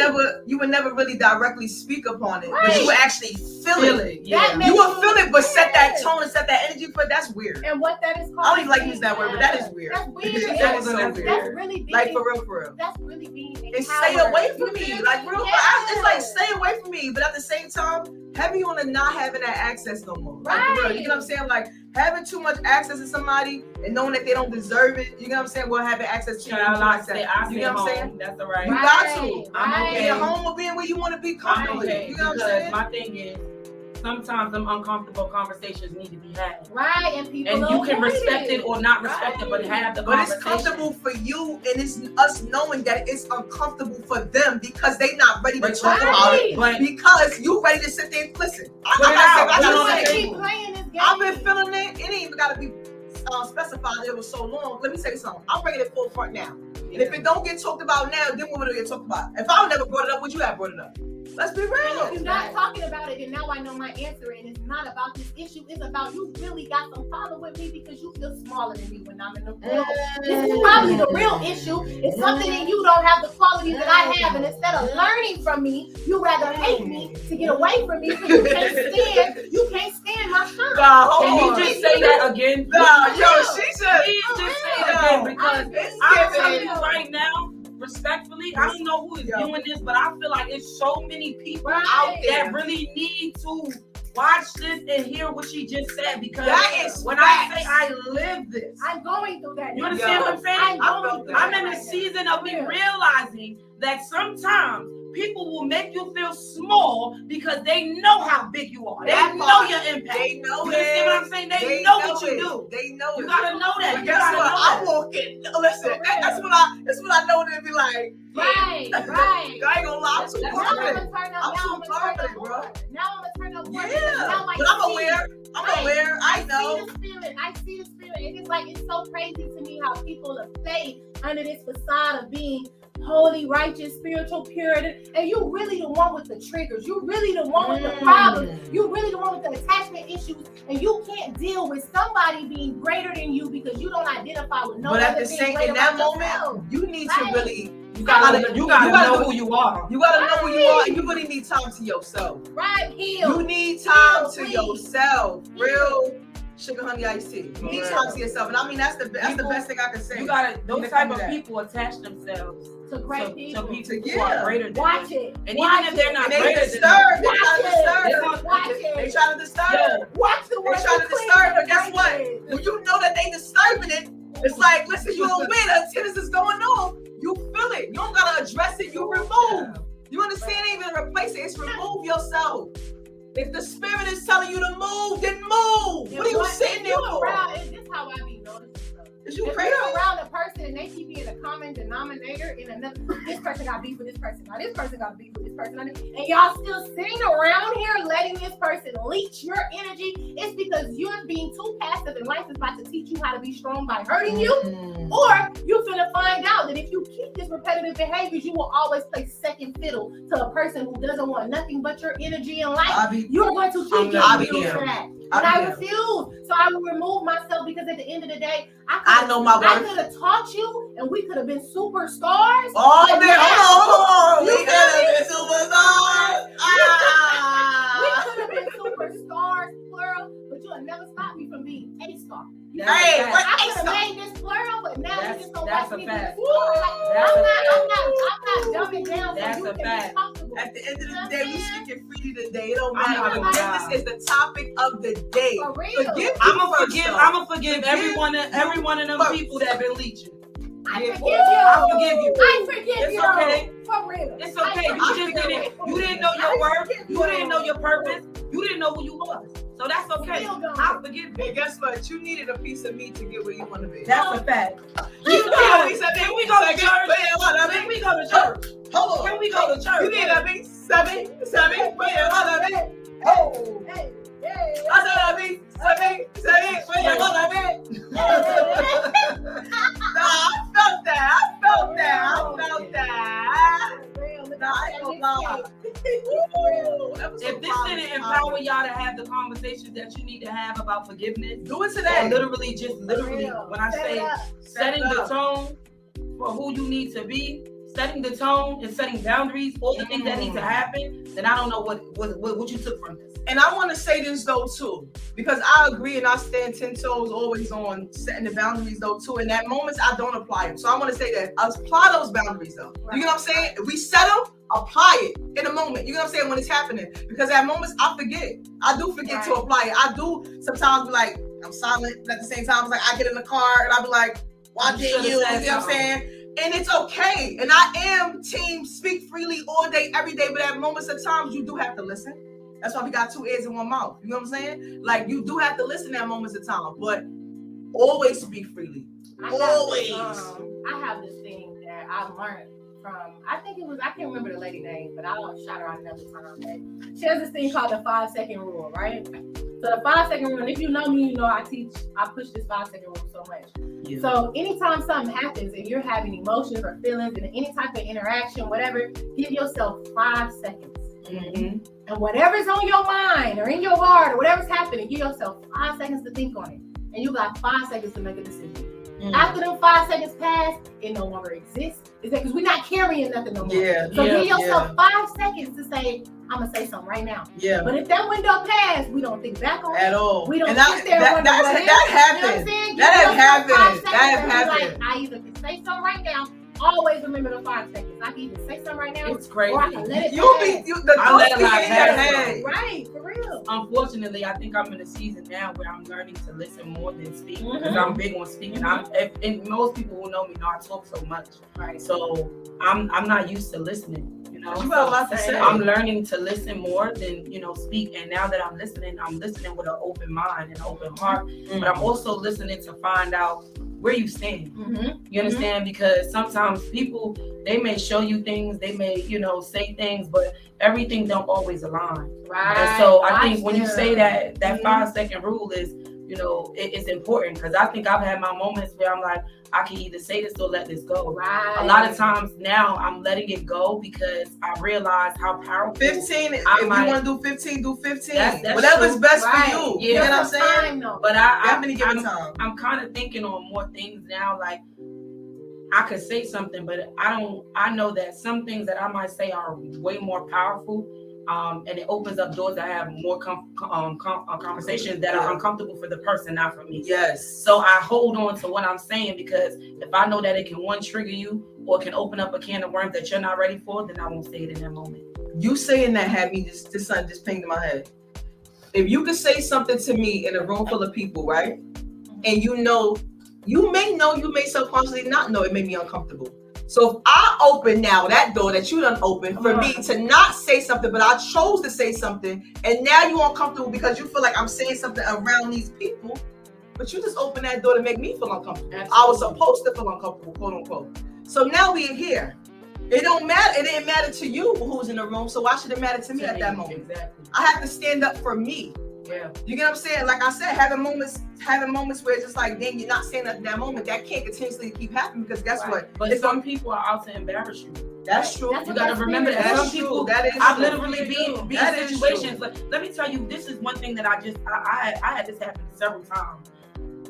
never really directly speak upon it, but you would actually feel it. Yeah. You would feel it, but set that tone and set that energy. But that's weird. And what that is called? I don't even like using that word, but that is weird. That's weird. That is so weird. That's really being, like for real. That's really being. And stay away from me, like real. It's like stay away from me, but at the same time, heavy on the not having that access no more. Right. Like, you know what I'm saying? Like having too much access to somebody and knowing that they don't deserve it. You know what I'm saying? Well, having access to you. You know what I'm saying? That's all right. You got to. I'm okay. Be at home or being where you want to be comfortably. Okay, you know what I'm saying? My thing is, sometimes them uncomfortable conversations need to be had. Right, and people. And you can respect it or not respect it, but have the conversation. But it's comfortable for you, and it's us knowing that it's uncomfortable for them because they not ready to talk about it. But because you ready to sit there and listen. I've been feeling it. It ain't even got to be specified. It was so long. Let me tell you something. I'm bringing it forefront now. And if it don't get talked about now, then what will it get talked about? If I never brought it up, would you have brought it up? Let's be real. And if you're not talking about it, then now I know my answer, and it's not about this issue. It's about you really got some problem with me because you feel smaller than me when I'm in the room. This is probably the real issue. It's something that you don't have the qualities that I have, and instead of learning from me, you rather hate me to get away from me because you can't stand my shine. Can you just say that again? Please just say that again, because I'm telling you right now, respectfully, I don't know who is doing this, but I feel like it's so many people out there that really need to watch this and hear what she just said, because when I say I live this, I'm going through that. You understand what I'm saying? I'm in a season of me realizing that sometimes people will make you feel small because they know how big you are. They know your impact. They know you understand what I'm saying? They know what you do. They know it. You gotta know that. You gotta know that. I walk in. Listen, that's what I know. They'll be like, right. I ain't gonna lie. I'm too confident. I'm too confident, bro. Now I'm gonna turn up. Yeah, but I'm aware. I know. I see the spirit. And it's like, it's so crazy to me how people are stayed under this facade of being holy, righteous, spiritual, purity, and you really the one with the triggers. You really the one with the problems. You really the one with the attachment issues, and you can't deal with somebody being greater than you because you don't identify with no. But at the same, in that moment, you need to really. You gotta know who you are. You gotta know who you are, and you really need time to yourself. Right, heal. You need time to yourself. Real sugar honey iced tea. You need time to yourself, and I mean that's the best thing I can say. You gotta those type of people attach themselves to great people. To people who are greater than them. Watch it. And even if they're not greater than them, they try to disturb. Watch the they try to disturb, but guess what? When you know that they disturbing it, it's like, listen, you don't win until this is going on. You feel it. You don't gotta address it. You remove. You understand? Ain't even replace it. It's remove yourself. If the spirit is telling you to move, then move. What are you sitting there for? This is how I be noticing stuff. Is you if crazy? you're around a person and they keep being a common denominator in another, this person got beef with this person, now this person got beef with this person, and y'all still sitting around here letting this person leech your energy, it's because you're being too passive and life is about to teach you how to be strong by hurting you, or you're finna find out that if you keep this repetitive behaviors, you will always play second fiddle to a person who doesn't want nothing but your energy in life. You're going to keep getting used for that. And I refuse. So I will remove myself because at the end of the day, I know my worth. I could have taught you and we could have been superstars. Oh, hold on. We could have been superstars. We could have been superstars, plural, but you'll never stop me from being a star. Hey, I could have made this plural, but now you just don't watch me. That's I'm not dumbing down. That's so you a can fact. be comfortable. At the end of the day, we speaking freely today. It don't matter. Forgiveness is the topic of the day. For real. I'm gonna forgive every one of them people that have been leeching. I forgive you. I forgive you. I forgive it's you. Okay. For real. It's okay. You didn't know your worth. You didn't know your purpose. You didn't know who you was. So that's okay. I forgive you. And guess what? You needed a piece of meat to get where you want to be. That's a fact. You need a piece of meat. Can we go to church? Can we go to church? Hold on. Can we go to church? You need a big seven. Oh. Hey. I said a big seven. Where you gonna be? I felt that. I ain't gonna lie. If this didn't empower y'all to have the conversations that you need to have about forgiveness, do it today. And literally, when I say setting the tone for who you need to be, setting the tone and setting boundaries, all the things that need to happen, then I don't know what you took from this. And I want to say this though too, because I agree and I stand 10 toes always on setting the boundaries though too. In that moments, I don't apply them. So I want to say that apply those boundaries though. You know what I'm saying? If we set them, apply it in a moment. You know what I'm saying? When it's happening, because at moments I forget. I do forget to apply it. I do sometimes be like, I'm silent. But at the same time, it's like I get in the car and I be like, why didn't you? You know what I'm saying? And it's okay. And I am team speak freely all day, every day. But at moments of times, you do have to listen. That's why we got 2 ears and 1 mouth. You know what I'm saying? Like, you do have to listen at moments of time. But always speak freely. Always. I have this thing that I learned from, I can't remember the lady name, but I'll shout her out another time. But she has this thing called the 5-second rule, right? So the 5-second rule, and if you know me, you know I push this 5-second rule so much. Yeah. So anytime something happens and you're having emotions or feelings and any type of interaction, whatever, give yourself 5 seconds. Mm-hmm. And whatever's on your mind or in your heart or whatever's happening, give yourself 5 seconds to think on it. And you got 5 seconds to make a decision. After them 5 seconds pass, it no longer exists. It's because we're not carrying nothing no more. So give yourself 5 seconds to say, I'm gonna say something right now. Yeah. But if that window passed, we don't think back on it at all. We don't sit there and wonder what happened. That happened. Like, I either can say something right now. Always remember the 5 seconds. I can either say something right now. It's crazy. Or I can let it I let it pass. Right, for real. Unfortunately, I think I'm in a season now where I'm learning to listen more than speak because I'm big on speaking. And most people who know me know I talk so much. Right. So I'm not used to listening. You know, you got a lot to say. I'm learning to listen more than speak. And now that I'm listening with an open mind and an open heart. But I'm also listening to find out where you stand. You understand? Because sometimes people, they may show you things, they may, say things, but everything don't always align. Right. And so I think when you say that 5-second rule is, it's important because I think I've had my moments where I'm like, I can either say this or let this go. Right. A lot of times now I'm letting it go because I realize how powerful. 15. If you want to do 15, do 15. That's whatever's true. Best for you. Yeah. You know what I'm saying? But definitely give it time. I'm kind of thinking on more things now. Like I could say something, but I know that some things that I might say are way more powerful. And it opens up doors that have more conversations that are uncomfortable for the person, not for me. Yes. So I hold on to what I'm saying because if I know that it can trigger you or can open up a can of worms that you're not ready for, then I won't say it in that moment. You saying that had me this something just pinged in my head. If you could say something to me in a room full of people, right? And you may subconsciously not know it made me uncomfortable. So if I open now that door that you done opened for me to not say something, but I chose to say something, and now you uncomfortable because you feel like I'm saying something around these people, but you just opened that door to make me feel uncomfortable. Absolutely. I was supposed to feel uncomfortable, quote unquote. So now we're here. It don't matter. It didn't matter to you who's in the room, so why should it matter to me at that moment? Exactly. I have to stand up for me. Yeah. You get what I'm saying? Like I said, having moments where it's just like, dang, you're not saying that in that moment. That can't continuously keep happening because guess what? But some people are out to embarrass you. That's true. You gotta remember that. Some people, that is I've literally been in situations. Like, let me tell you, this is one thing that I had this happen several times.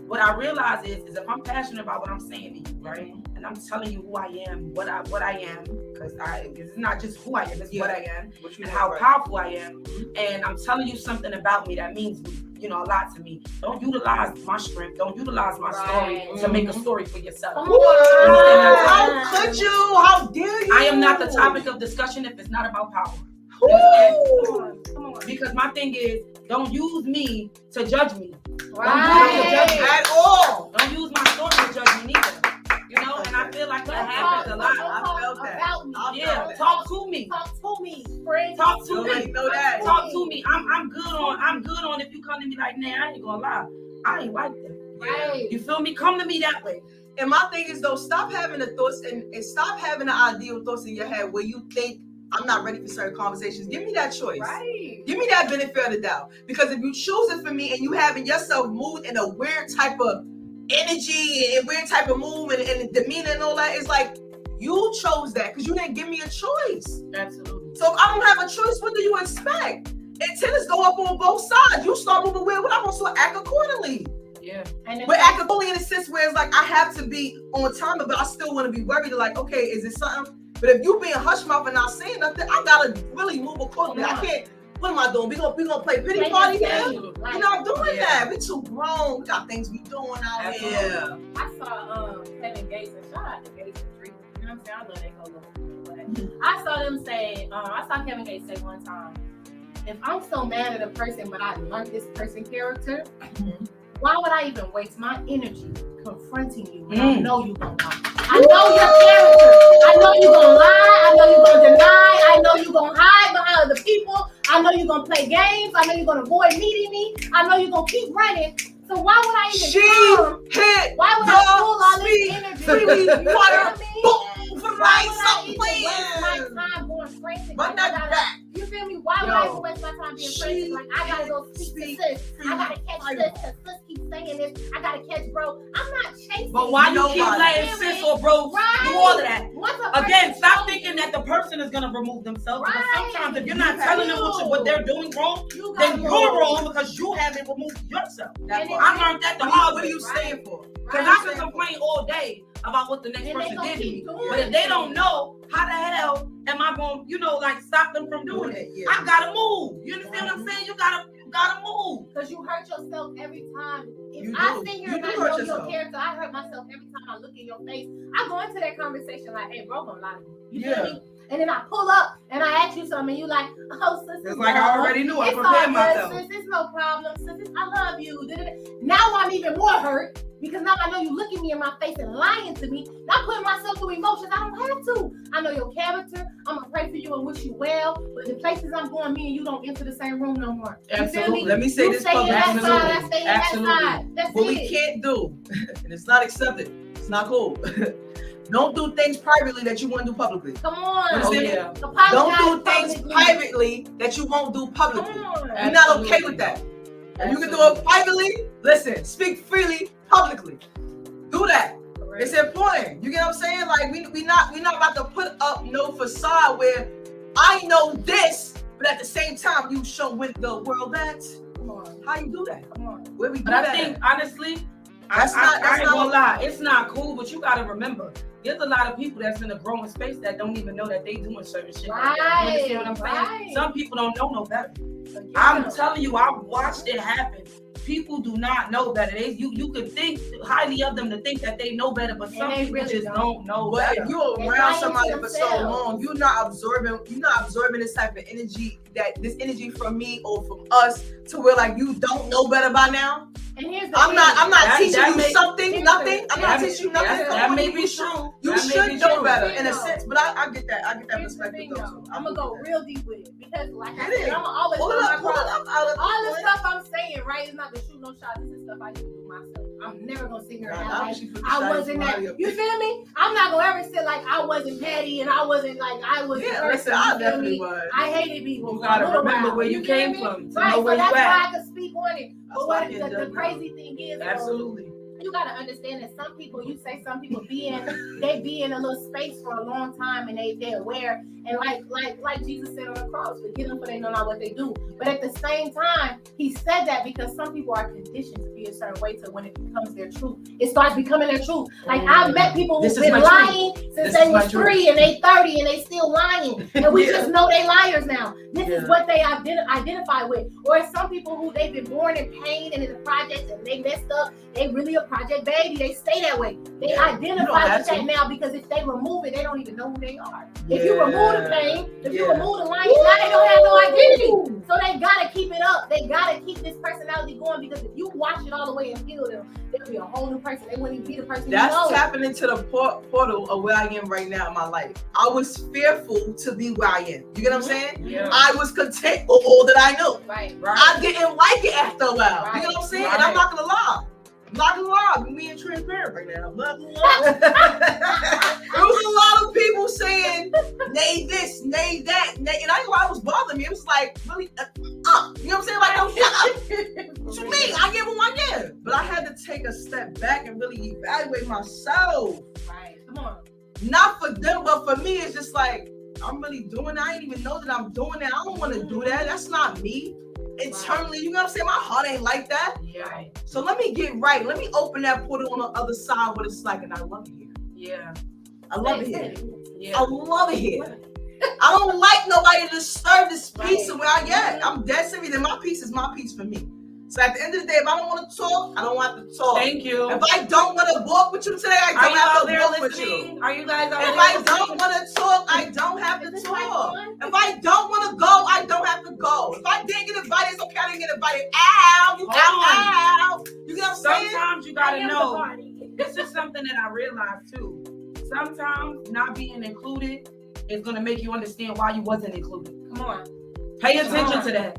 What I realize is if I'm passionate about what I'm saying to you, right, and I'm telling you who I am, what I am, because it's not just who I am, it's what I am, and how powerful I am, and I'm telling you something about me that means, a lot to me. Don't utilize my strength. Don't utilize my story to make a story for yourself. How could you? How dare you? I am not the topic of discussion if it's not about power. Come on. Because my thing is, don't use me to judge me. Right. Don't use me to judge me at all. Don't use my story to judge me neither. And I feel like that happens a lot. I felt that. Talk to me. Talk to me, friend. Talk to me. Talk to me. I'm good on if you come to me like, nah, I ain't gonna lie. I ain't like that. Right. You feel me? Come to me that way. And my thing is though, stop having the thoughts and stop having the ideal thoughts in your head where you think I'm not ready for certain conversations. Give me that choice. Right. Give me that benefit of the doubt. Because if you choose it for me and you having yourself moved in a weird type of energy and weird type of move and demeanor and all that, it's like you chose that because you didn't give me a choice. Absolutely. So if I don't have a choice, what do you expect? And tennis go up on both sides. You start moving weird, but I'm also act accordingly. Yeah. But act accordingly in a sense where it's like I have to be on time, but I still want to be worried. Like, okay, is it something? But if you being hush mouth and not saying nothing, I gotta really move accordingly. I can't. What am I doing? We gonna play pity party now? We're not doing that. We too grown. We got things we doing out here. I saw Kevin Gates and shout out to Gates and Drake. You know what I'm saying? I love that color. I saw them say. I saw Kevin Gates say one time, if I'm so mad at a person, but I learned this person's character, why would I even waste my energy confronting you when I know you're gonna lie? I know your character. I know you're gonna lie. I know you're gonna deny. I know you're gonna hide behind other people. I know you're gonna play games. I know you're gonna avoid meeting me. I know you're gonna keep running. So why would I even come? Why would I pull all this energy? Freely water. Why would I even waste my time going crazy? You feel me? Why would I even waste my time being crazy? Like, I gotta go speak to sis. I gotta catch sis because sis keeps saying this. I gotta catch bro. I'm not chasing. But why you keep letting sis or bro do all of that? Again, stop thinking that the person is gonna remove themselves. Because sometimes if you're not telling them what they're doing wrong, then you're wrong because you haven't removed yourself. I learned that the hard way. What are you saying for? Because I can complain all day about what the next person did to me. But if they don't know, how the hell am I going to, stop them from doing it? Yeah. I gotta move. You understand what I'm saying? You gotta move. Because you hurt yourself every time. If I sit here and I know your character, I hurt myself every time I look in your face. I go into that conversation like, hey, bro, gonna lie to me. You feel me? And then I pull up and I ask you something and you like, oh, sis. It's like I already knew. I prepared myself. Sis, it's no problem. Sis, I love you. Now I'm even more hurt because now I know you looking me in my face and lying to me. Not putting myself through emotions. I don't have to. I know your character. I'm going to pray for you and wish you well. But the places I'm going, me and you don't enter the same room no more. Absolutely. Let me say this publicly. Absolutely. What we can't do, and it's not accepted. It's not cool. Don't do things privately that you want to do publicly. Come on. Don't do things privately that you won't do publicly. You're not okay with that. If you can do it privately, listen, speak freely publicly. Do that. Correct. It's important. You get what I'm saying? Like we not about to put up no facade where I know this, but at the same time you show with the world that. Come on. How you do that? Come on. Where we do that? I think honestly, I ain't gonna lie. It's not cool, but you gotta remember. There's a lot of people that's in a growing space that don't even know that they doing certain shit. Right, you understand what I'm saying? Some people don't know no better. I'm telling you, I've watched it happen. People do not know better. You could think highly of them to think that they know better, but some people really just don't know better. But if you're around somebody for so long, you're not absorbing this type of energy that this energy from me or from us to where like you don't know better by now. And here's the I'm not teaching you nothing. I'm not teaching you nothing. That may be true. You should know better in a sense, but I get that. I get that perspective though. I'm gonna go real deep with it because, like I It said, is. I'm always Pull it up, all the stuff I'm saying, right? It's not to shoot no shots. This is stuff I need to do myself. I'm never gonna sit here and act like I wasn't that. You feel me? I'm not gonna ever sit like I wasn't petty and I wasn't like I was. Yeah, listen, I definitely was. I hated people. You gotta remember where you came from to right, know where so that's you at. why I can speak on it. But what the crazy thing is, absolutely. You gotta understand that some people, you say some people be in a little space for a long time and they're aware, and like Jesus said on the cross, forgive them for they know not what they do. But at the same time, he said that because some people are conditioned to be a certain way to when it becomes their truth, it starts becoming their truth. Like I've met people who've been lying since they was 3 and they 30 and they still lying, and we just know they liars now. This is what they identify with. Or some people who they've been born in pain and in the projects and they messed up, they really a project baby. They stay that way. They identify with that now because if they remove it, they don't even know who they are. If you remove the pain, if you remove the lying, now they don't have no identity. So they gotta keep it up. They gotta keep this personality going because if you wash it all the way and heal them, they'll be a whole new person. They wouldn't even be the person you know. That's tapping into the portal of where I am right now in my life. I was fearful to be where I am. You get what I'm saying? Yeah. I was content with all that I knew. Right. I didn't like it after a while. Right. You know what I'm saying? Right. And I'm not gonna lie. I'm not gonna lie. I'm being transparent right now. I'm not gonna lie. There was a lot of people saying, nay this, nay that, nay, and I know why it was bothering me. It was like, really, you know what I'm saying? Like, no, shut up. What you mean? I give them what I give. But I had to take a step back and really evaluate myself. Right. Come on. Not for them, but for me, it's just like, I'm really doing that. I didn't even know that I'm doing that. I don't want to do that. That's not me. Internally, you know what I'm saying? My heart ain't like that. Yeah. So let me get right. Let me open that portal on the other side what it's like, and I love it here. Yeah. I love it here. Yeah. I love it here. I don't like nobody to disturb this piece of where I get. I'm dead serious, and my piece is my piece for me. So at the end of the day, if I don't want to talk, I don't want to talk. Thank you. If I don't want to walk with you today, I don't have to walk with you. Are you guys out If there I listening? don't want to talk, I don't have to talk. If I don't want to go, I don't have to go. If I didn't get invited, it's okay. I didn't get invited. Ow! You ow! You get what I'm saying? Sometimes you gotta know. This is something that I realized too. Sometimes not being included is gonna make you understand why you wasn't included. Come on. Pay attention to that.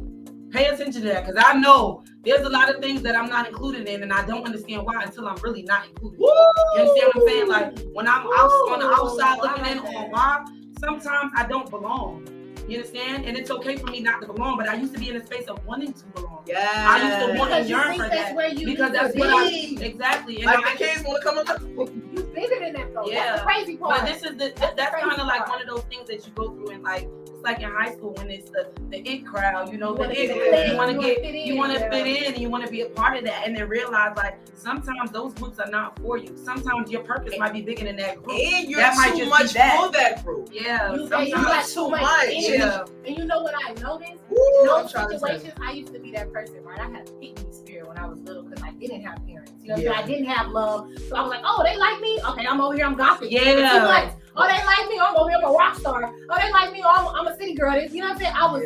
Pay attention to that, because I know there's a lot of things that I'm not included in, and I don't understand why until I'm really not included. Woo! You understand what I'm saying? Like when I'm out on the outside looking in on why, sometimes I don't belong. You understand? And it's okay for me not to belong, but I used to be in a space of wanting to belong. Yeah. I used to want to Because you yearn think for that's that. where you Because need that's to what I be. exactly. And Like I- the kids want to come up. You bigger than that though. Yeah. That's the crazy part. But this is that's kind of like one of those things that you go through in like it's like in high school when it's the it crowd, you know, You the wanna it fit group. in, You want you to wanna get fit in, you want to yeah. fit in and you want to be a part of that, and then realize like sometimes those groups are not for you. Sometimes your purpose might be bigger than that group. And you're That might too just much be that. for that group. Yeah, You sometimes got too much. energy. yeah. And you know what I noticed? Woo, In I'm those trying to tell you. situations, I used to be that person, right? I had a pick me spirit when I was little because I didn't have parents. You know what I'm saying? I didn't have love. So I was like, oh, they like me? Okay, I'm over here, I'm gothic. Yeah. Too much. Oh, they like me? I'm over here, I'm a rock star. Oh, they like me? Oh, I'm a city girl. You know what I'm saying? I was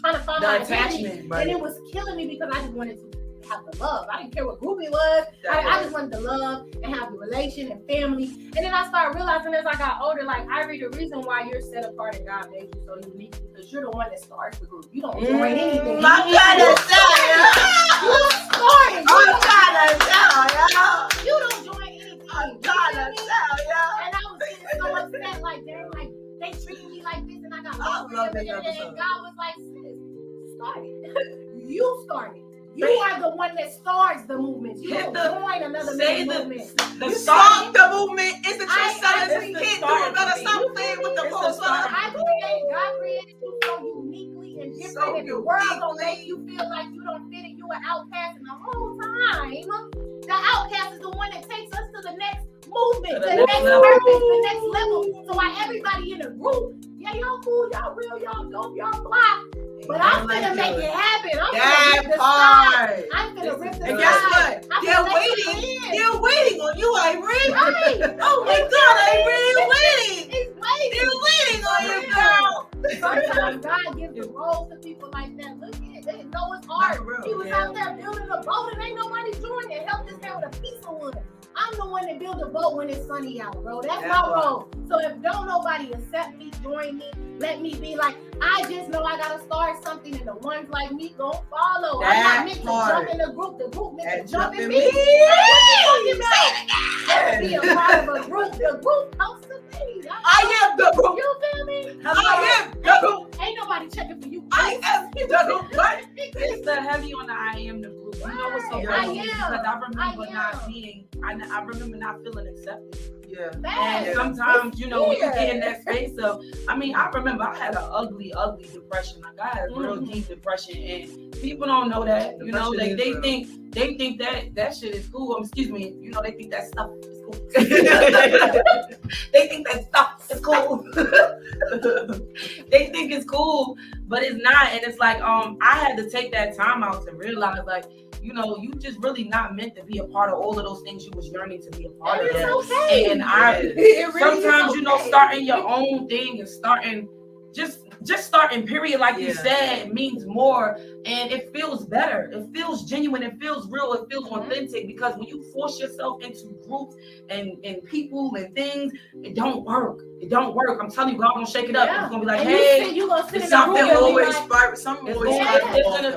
trying to find The my attachment, identity, right. and it was killing me because I just wanted to have the love. I didn't care what group it was. I just wanted the love and have the relation and family. And then I started realizing as I got older, like, Ivory, the reason why you're set apart and God made you so unique because you're the one that starts the group. You don't join anything. I'm trying to tell you. You start it. I'm trying to tell you. You don't join anything. I'm trying to tell you. And I was getting so upset, like, dang, like, they treated me like this, and I got I love love for this them. episode. And God was like, sis, start it. You start it. You are the one that starts the movement. You don't join another movement. The You start. start the movement. It's the I- trendsetters. I- We it's can't the do it. start Better for me. stop playing with the It's the post. start. God created you so uniquely and different, So and the world gonna uniquely. make you feel like you don't fit and you an outcast. And the whole time, the outcast is the one that takes us to the next movement, To the the next next level. purpose, the next level. So while everybody in the group, yeah, y'all cool, y'all real, y'all dope, y'all fly. But I'm gonna make it happen. I'm gonna That rip the sky. part. I'm gonna rip the And sky. guess what? I'm They're gonna let waiting. you in. They're waiting on you, Ivory. Right. Oh my God, Ivory, they're waiting. He's waiting. They're waiting on you, girl. Sometimes God gives the roles to people out there building a boat and ain't nobody doing it. Help this man with a piece of wood. I'm the one that build a boat when it's sunny out, bro. That's my role. So if don't nobody accept me, join me, let me be like, I just know I gotta start something, and the ones like me gon' follow. I'm not meant to jump in the group meant to jump in me. Let me be a part of a group. The group helps to me. I am the group. You feel me? I am the group. Ain't nobody checking for you. I am the group. What? It's the heavy on the I am the group. You know what's so crazy? Because I remember not being, I remember not feeling accepted. Yeah. And sometimes, you know, when you get in that space of, I mean, I remember I had an ugly depression. Like I had a real deep depression, and people don't know that. You know, like they think that shit is cool. Excuse me. You know, they think that stuff is cool. They think that stuff is cool. They think it's cool, but it's not. And it's like, I had to take that time out to realize, like, you know, you just really not meant to be a part of all of those things you was yearning to be a part of. Okay. And sometimes, you know, starting your own thing and starting just starting period, like you said, means more, and it feels better. It feels genuine. It feels real. It feels authentic, because when you force yourself into groups and people and things, it don't work. It don't work. I'm telling you, God gonna shake it up. It's gonna be like, and hey, you gonna sit in something the room always like, spark. Something always spark.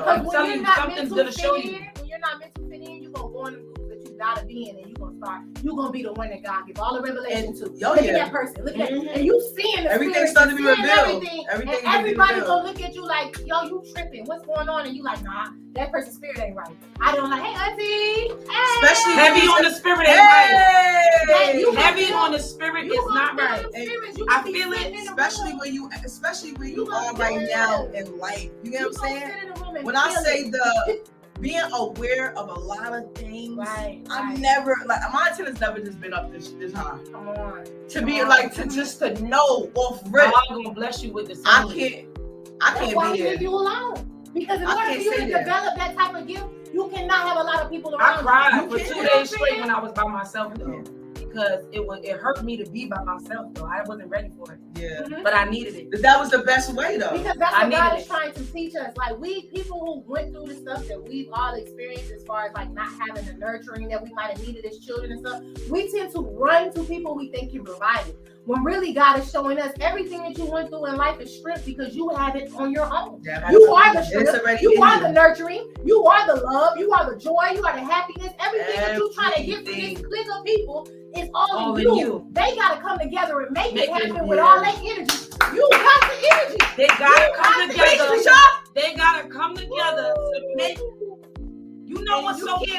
I'm telling you, something's gonna show you. When you're not meant to fit in, you gonna go in the group that you gotta be in, and you gonna be the one that God give all the revelation to. Look at that person. Look at that. And you seeing the everything's starting to be revealed. And everybody gonna look at you like, yo, you tripping. What's going on? And you like, nah, that person's spirit ain't right. I don't like, hey, auntie. Hey. Especially heavy on the spirit ain't right. Heavy on the spirit is not right. I feel it, especially when you are right now in life. You get what I'm saying? When I say being aware of a lot of things, I've never, like, my antenna's never just been up this high. Come on. To be like, to know off rip. God gonna bless you with the I can't why be there. Leave you alone. Because in order for you to develop that type of gift, you cannot have a lot of people around. I cried for 2 days straight when I was by myself, though. Because it hurt me to be by myself, though. I wasn't ready for it. Yeah. But I needed it. That was the best way, though. Because that's what God is trying to teach us. Like, we people who went through the stuff that we've all experienced, as far as like not having the nurturing that we might have needed as children and stuff, we tend to run to people we think can provide it. When really God is showing us everything that you went through in life is strength, because you have it on your own. Yeah, you are the strength. You are the nurturing. You are the love. You are the joy. You are the happiness. Everything that you're trying to give to this clique of people is all in you. They got to come together and make it happen with all their energy. You got the energy. They got to come together. They got to come together to make. You know what's so crazy?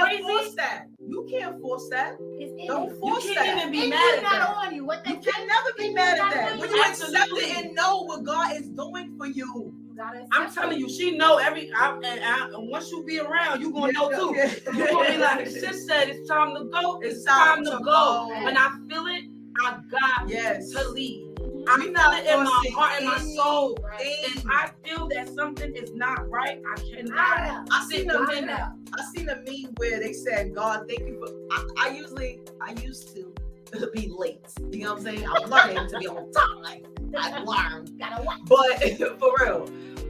You can't force that. Don't force that. You can't even be mad at that. On you. What you can never be mad at that. When you accept it and know what God is doing for you. I'm telling you, she know and once you be around, you gonna know too. You gonna be like, sis said it's time to go. It's time to go. When I feel it, I got to leave. I feel it in my heart and my soul. If I feel that something is not right, I cannot. I seen a meme where they said, God, thank you for. I used to be late. You know what I'm saying? I'm learning to be on time. I learned. But for real.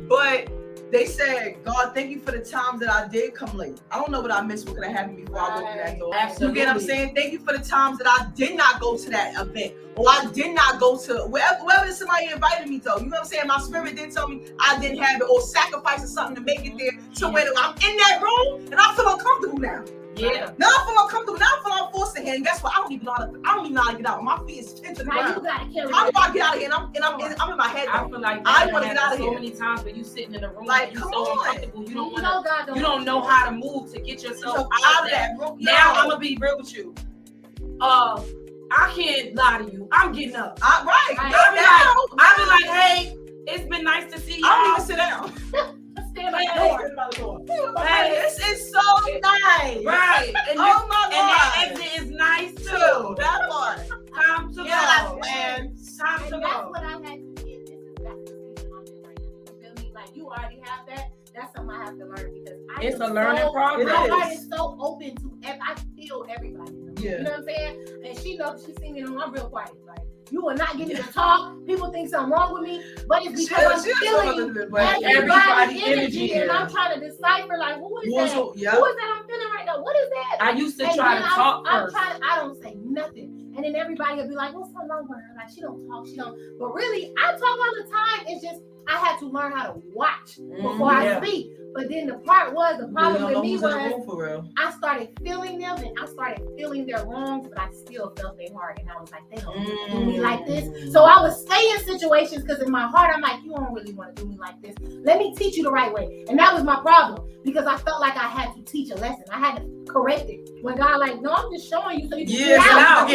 But they said, God, thank you for the times that I did come late. I don't know what I missed, what could have happened before I walked through that door. Absolutely. You get what I'm saying? Thank you for the times that I did not go to that event, or I did not go to wherever somebody invited me to. You know what I'm saying? My spirit did tell me I didn't have it, or sacrificing something to make it there. So when I'm in that room and I feel uncomfortable now. Yeah. Now I feel uncomfortable. Now I feel I'm forced to hand. Guess what? I don't even know how to get out. My feet is pinned to the ground. How do I get out of here? And I'm in my head. I feel like I want to get out of here. So many times when you sitting in a room, like, you so uncomfortable, you don't want to. You don't know know how to move to get yourself out of that room. Now I'm gonna be real with you. I can't lie to you. I'm getting up. I be like, hey, it's been nice to see you. I don't even sit down. Stand by the door. Hey, this is so nice. Right. And oh my God. And that exit is nice too. That part. Time to go. Man. Time to go. That's what I had to get. That's the season I'm in right now. You feel me? Like, you already have that. That's something I have to learn, because it's a learning process. My heart is so open to I feel everybody. Yeah. You know what I'm saying? And she knows, she's seen me, and I'm real quiet. Like, You will not get me to talk. People think something wrong with me, but it's because I'm feeling everybody's energy, and I'm trying to decipher like who is that? Who is that I'm feeling right now? What is that? I used to try to talk first. I don't say nothing, and then everybody will be like, "What's so wrong with her? Like she don't talk, she don't." But really, I talk all the time. It's just I had to learn how to watch before I speak. But then the problem with me was I started feeling them and I started feeling their wrongs, but I still felt their heart. And I was like, they don't do me like this. So I would stay in situations because in my heart, I'm like, you don't really want to do me like this. Let me teach you the right way. And that was my problem because I felt like I had to teach a lesson. I had to correct it. When God like, no, I'm just showing you so you can get out.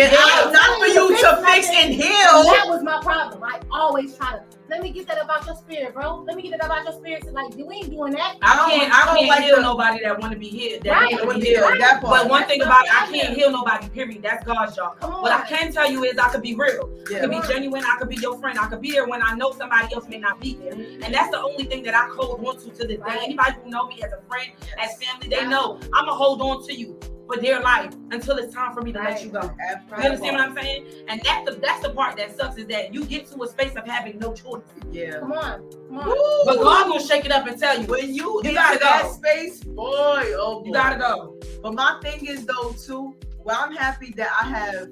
Not for you to fix and heal. That was my problem. I always try to, let me get that about your spirit, bro. Let me get that about your spirit. So like, we ain't doing that. I can't heal nobody that want to be healed. But one thing about it, I can't heal nobody, period. That's God's job. What I can tell you is I could be real. I could be genuine. I could be your friend. I could be there when I know somebody else may not be there. And that's the only thing that I hold on to this day. Anybody who know me as a friend, as family, they know I'm going to hold on to you for their life until it's time for me to let you go. You understand what I'm saying? And that's the part that sucks is that you get to a space of having no choice. Yeah. Come on. Woo. But God gonna shake it up and tell you when you gotta that space, boy, you gotta go. But my thing is though too, well, I'm happy that I have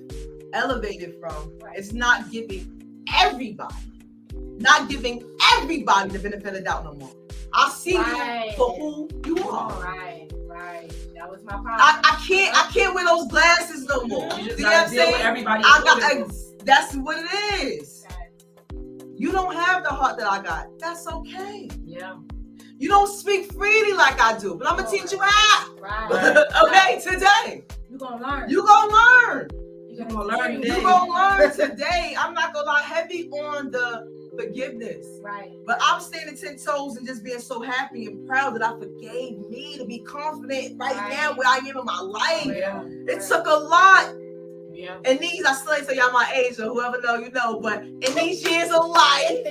elevated from. It's not giving everybody the benefit of the doubt no more. I see you for who you are. Right. That was my problem. I can't wear those glasses no more. You just know what I'm saying? Everybody that's what it is. You don't have the heart that I got. That's okay. Yeah. You don't speak freely like I do, but I'm gonna teach you how. Right. Okay, today. You're gonna learn. You're gonna learn. You're gonna learn today. You're gonna learn today. I'm not gonna lie heavy on the forgiveness. Right. But I'm standing 10 toes and just being so happy and proud that I forgave me to be confident right now where I am in my life. Yeah. It took a lot. Yeah. And these, I still ain't tell y'all my age, or whoever know, you know, but in these years of life,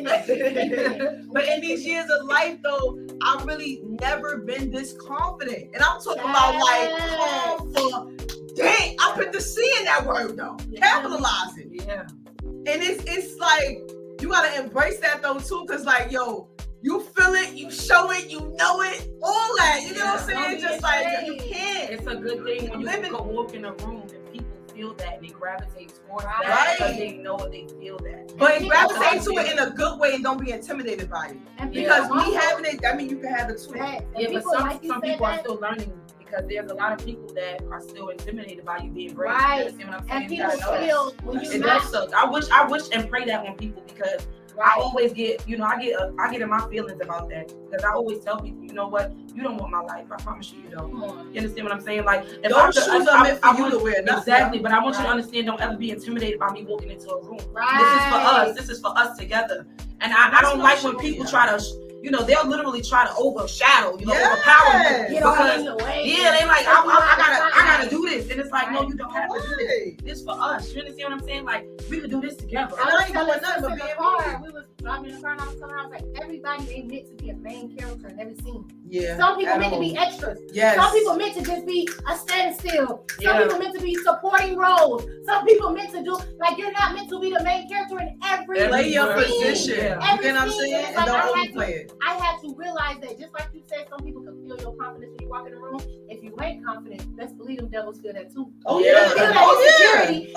though, I've really never been this confident. And I'm talking about like confident. I put the C in that word though. Capitalize it. Yeah. And it's like, you gotta embrace that though too, cause like, yo, you feel it, you show it, you know it, all that. You know what I'm saying? Just like you can't. It's a good thing when you can walk in a room and people feel that and they gravitate towards that because they know they feel that. But gravitate to it in a good way and don't be intimidated by it. Because me having it, I mean, you can have it too. Yeah, but some people are still learning. Because there's a lot of people that are still intimidated by you being brave. Right. You know what I'm saying? And people feel when you it does suck. I wish and pray that on people because I always get, I get in my feelings about that. Because I always tell people, you know what? You don't want my life. I promise you don't. You understand what I'm saying? Like, if those shoes are meant for you to wear. Exactly. But I want you to understand, don't ever be intimidated by me walking into a room. Right. This is for us together. And I don't like when people try to, they'll literally try to overshadow, overpower you. Because, they like, I gotta do this. And it's like, no, you don't have to do this. This for us. You understand what I'm saying? Like, we could do this together. I ain't doing nothing but being hard. We was driving in the car and I was telling her, I was like, everybody ain't meant to be a main character in every scene. Yeah. Some people meant to be extras. Yes. Some people meant to just be a standstill. Some people meant to be supporting roles. Some people meant to do, like, you're not meant to be the main character in every scene. Play your position. You know what I'm saying? And don't overplay it. I had to realize that just like you said, some people can feel your confidence when you walk in the room. If you ain't confident, best believe them devils feel that too. Oh yeah. They feel that insecurity.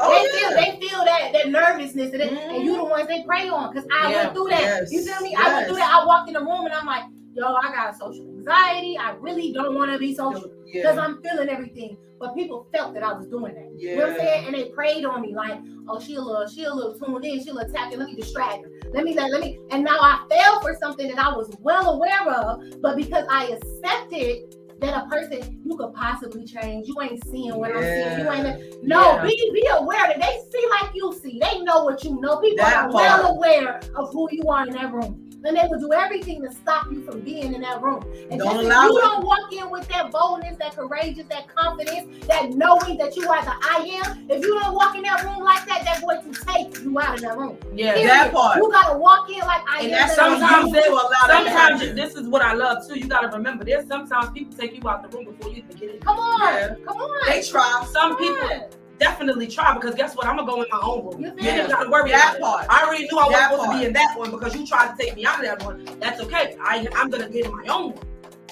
They feel that nervousness and you the ones they prey on. Because I went through that. Yes. You feel me? I went through that. I walked in the room and I'm like, yo, I got social anxiety. I really don't want to be social because I'm feeling everything. But people felt that I was doing that. You know what I'm saying? And they preyed on me like, oh, she a little tuned in, she a little tapped in. Let me distract her. Let me. And now I fell for something that I was well aware of, but because I accepted that a person you could possibly change, you ain't seeing what I'm seeing. You ain't. Be aware that they see like you see. They know what you know. People are well aware of who you are in that room. And they will do everything to stop you from being in that room. And if you don't walk in with that boldness, that courageous, that confidence, that knowing that you are the I am, if you don't walk in that room like that, that's going to take you out of that room. Yeah, that part. You gotta walk in like I am. Sometimes this is what I love too. You gotta remember, there's sometimes people take you out the room before you even get in. Come on. They try. Some people. definitely try, because guess what? I'm gonna go in my own room. You Yeah. ain't gotta worry That about part. it. I already knew I wasn't That supposed to part. be in that one because you tried to take me out of that one. That's okay. I'm gonna get in my own one.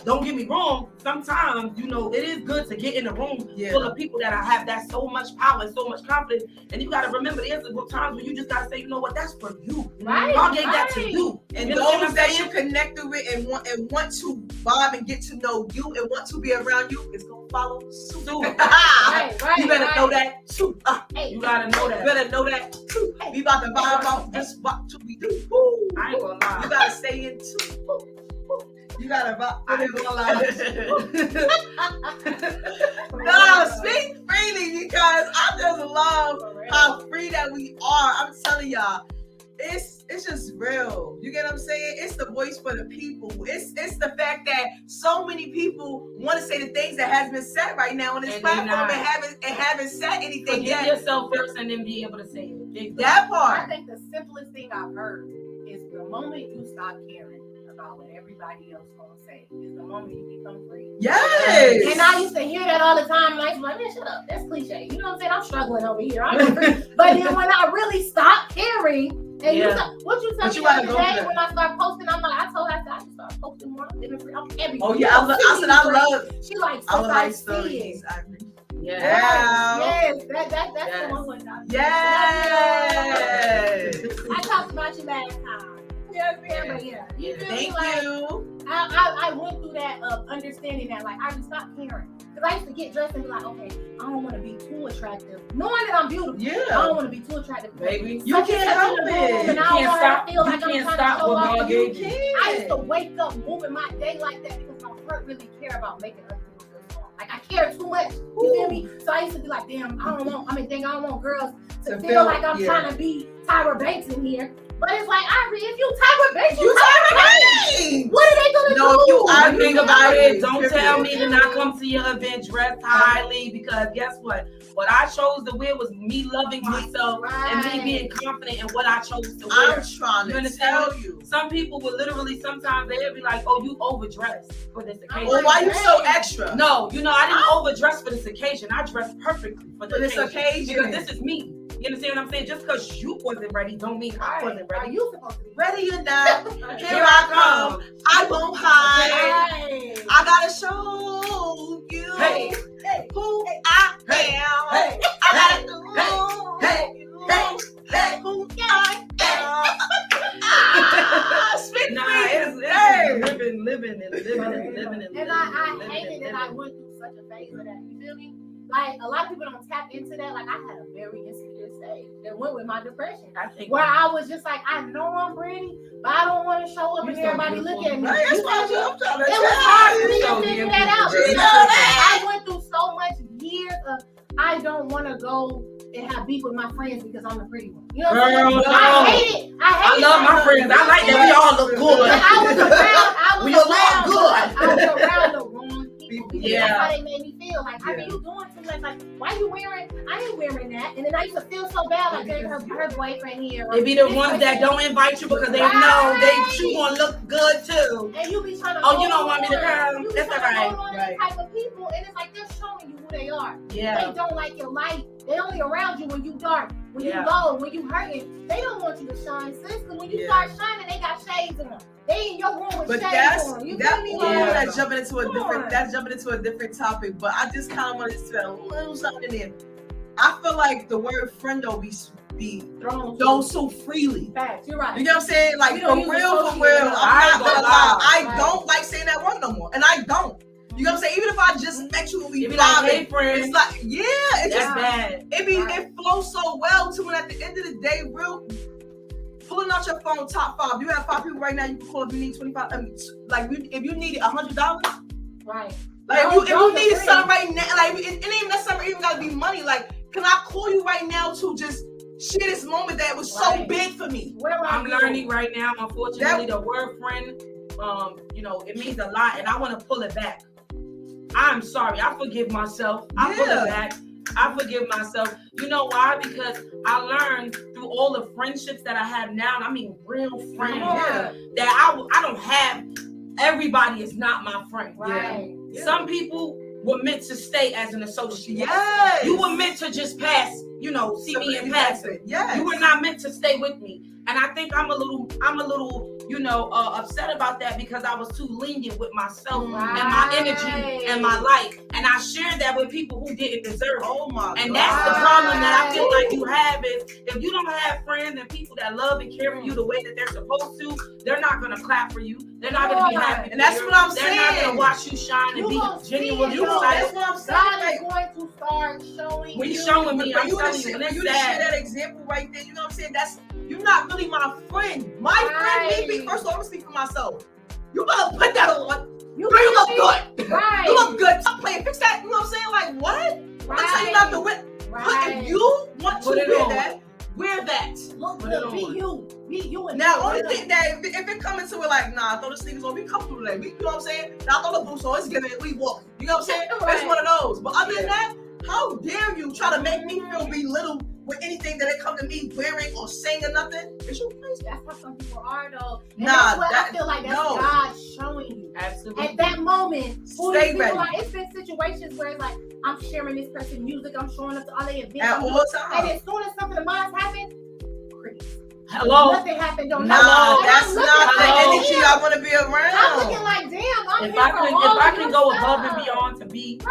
Don't get me wrong. Sometimes, you know, it is good to get in a room full of people that have that so much power and so much confidence. And you gotta remember, there's times when you just gotta say, you know what, that's for you. Right. God gave that to you. And you know what those I'm that saying? you connected with and want to vibe and get to know you and want to be around you is gonna follow suit. Right, You better know that too. Hey, You gotta know You that. better know that too. We about to vibe out just what to be do. I ain't gonna lie. You gotta stay in too. You gotta vibe. I ain't gonna lie. No, speak freely because I just love how free that we are. I'm telling y'all, it's just real. You get what I'm saying? It's the voice for the people. It's the fact that so many people want to say the things that has been said right now on this And platform and haven't said anything Forgive yet. yourself first and then be able to say it. That I part. think the simplest thing I've heard is the moment you stop caring about what everybody else gonna say is the moment you become free. Yes. And I used to hear that all the time, and I was like, man, shut up. That's cliche. You know what I'm saying? I'm struggling over here. I'm not free. But then when I really stopped caring, and what you told me the other day when I started posting, I'm like, I told her, I said, I just started posting more. I'm living free. I'm everything. Oh yeah, I said I love. She like, I would like see it. stories. I agree. Yes, that's the one with that. Yes. I talked about you last time. But yeah. You feel me? Thank Like, you. I went through that of understanding that, like, I just stopped caring. Because I used to get dressed and be like, okay, I don't want to be too attractive. Knowing that I'm beautiful, I Yeah. don't want to be too attractive. Baby, You can't help And it. I don't want her to feel like I'm can't trying stop to show what off. God gave you. I used to wake up moving my day like that because my heart really care about making other people feel small. Like, I care too much. You feel me? So I used to be like, damn, I don't want girls to feel like I'm trying to be Tyra Banks in here. But it's like, if you Tyra Banks, You Tyra Banks. what are they gonna do? You One thing about it, agree. don't tell me to not come to your event dressed highly, because guess what? What I chose to wear was me loving myself and me being confident in what I chose to wear. I'm trying You to understand? tell you. Some people will literally, sometimes they'll be like, oh, you overdressed for this occasion. Well, why you so extra? No, you know, I didn't overdress for this occasion. I dressed perfectly for this occasion. Because this is me. You understand what I'm saying? Just because you wasn't ready don't mean I wasn't ready. Are you supposed to be Ready or not, here I come. I won't hide. Hey. I gotta show you who I am. I gotta show you who I am. Speak It's living. And I hated that I went through such a phase of that. You feel me? Like, a lot of people don't tap into that. Like, I had a very insecure stage that went with my depression. I think where I was just like, I know I'm pretty, but I don't want to show up and everybody look at me. It was hard for me to figure that out. I went through so much years of, I don't want to go and have beef with my friends because I'm the pretty one. You know what I'm saying? Girl, I hate it. I love my friends. I like that we all look good. But I was around the wrong people. Yeah. That's how they made me feel. Like, I mean, you doing too much. Like, why you wearing? I ain't wearing that. And then I used to feel so bad. Like, there's her boyfriend here. They be the ones that don't invite you because they know you gonna look good too. And you be trying to. Oh, you don't want me to come? You That's all right. Right. Type of people, and it's like they're showing you who they are. Yeah. They don't like your light. They only around you when you dark, when you low, when you hurting. They don't want you to shine, sis. Because when you start shining, they got shades on. They in your room with shades on. You feel me? That's jumping into a different topic. But I just kind of wanted to spell a little something in. I feel like the word friendo be thrown so freely. Facts, you're right. You know what I'm saying? Like, for real, I'm not gonna lie. I don't like saying that word no more, and I don't. You know what I'm saying? Even if I just met you and we like, hey, friend. it's like, it's just bad. It flows so well too. And at the end of the day, pulling out your phone, top 5. You have 5 people right now. You can call if you need 25. If you needed $100, right? Like if you needed something right now, like it ain't even necessarily even gotta be money. Like, can I call you right now to just share this moment that was so big for me? I'm learning right now. Unfortunately, the word friend, it means a lot, and I want to pull it back. I'm sorry. I forgive myself. I pull it back. I forgive myself. You know why? Because I learned through all the friendships that I have now, and I mean real friends, that I don't have. Everybody is not my friend. Right. Some people were meant to stay as an associate. Yes. You were meant to just pass, see me in passing. Yes. You were not meant to stay with me. And I think I'm a little, upset about that because I was too lenient with myself and my energy and my life. And I shared that with people who didn't deserve it. Oh my God. And that's the problem that I feel like you have is if you don't have friends and people that love and care for you the way that they're supposed to, they're not going to clap for you. They're not going to be happy. And that's what I'm saying. They're not going to watch you shine and be genuinely That's excited. what I'm saying. God is going to start showing When you. you're showing me, For I'm you to telling share you, and it's sad. that example right there, you know what I'm saying? You're not really my friend. My friend, me, first of all, I'm gonna speak for myself. You gotta put that on. You look good. Right. You look good. Stop playing. Fix that. You know what I'm saying? Like, what? Right. I'm telling you not to wear. If you want to wear that. Look good. Be you. Be you. Now, only thing that if it come into it like, nah, throw the sneakers on, we comfortable today. You know what I'm saying? Now, throw the boots on, it's giving it, we walk. You know what I'm saying? Right. It's one of those. But other than that, how dare you try to make me feel belittled with anything that they come to me wearing or saying or nothing? Is you crazy? That's how some people are, though. And Nah, that's what I feel like that's God showing you. Absolutely. At that moment, Stay ready. like, it's been situations where it's like, I'm sharing this person's music, I'm showing up to all the events. At all times. And as soon as something of mine happens, crickets. Hello. Nothing happened. Don't Nah, that's not the Hello. energy I want to be around. I'm looking like, damn, I'm If here I can go above and beyond to be,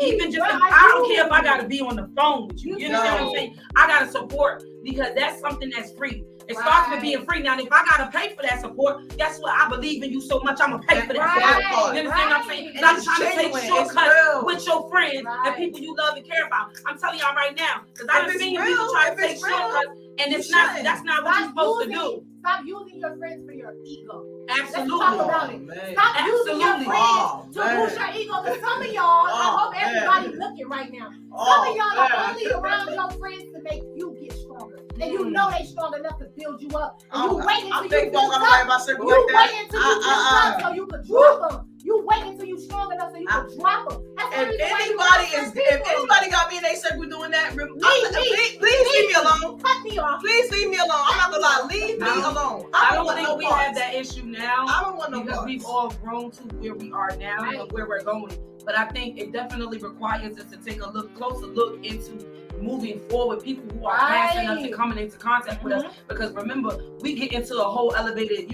even just, I don't care if I gotta be on the phone with you. You understand what I'm saying? I gotta support because that's something that's free. It starts with being free. Now, if I gotta pay for that support, guess what? I believe in you so much, I'm gonna pay for that support. You understand what I'm saying? And I'm trying to take shortcuts with your friends and people you love and care about. I'm telling y'all right now, because I've seen people try to take shortcuts, and that's not what you're supposed to do. Stop using your friends for your ego. Absolutely. Let's talk about it. Stop using your friends to boost your ego. Because some of y'all, I hope everybody's looking right now. Some of y'all are only around your friends to make you get stronger. And you know they strong enough to build you up. And you wait until you build up. You wait until you build up so you can drop them. You wait until you strong enough so you can drop them. If anybody got me in a circle doing that, please leave me alone. Cut me off. Please leave me alone. I'm not gonna lie. Leave me alone. I don't think we have that issue now. I don't want no because we've all grown to where we are now and where we're going. But I think it definitely requires us to take a closer look into moving forward, people who are passing us and coming into contact with us. Because remember, we get into a whole elevated,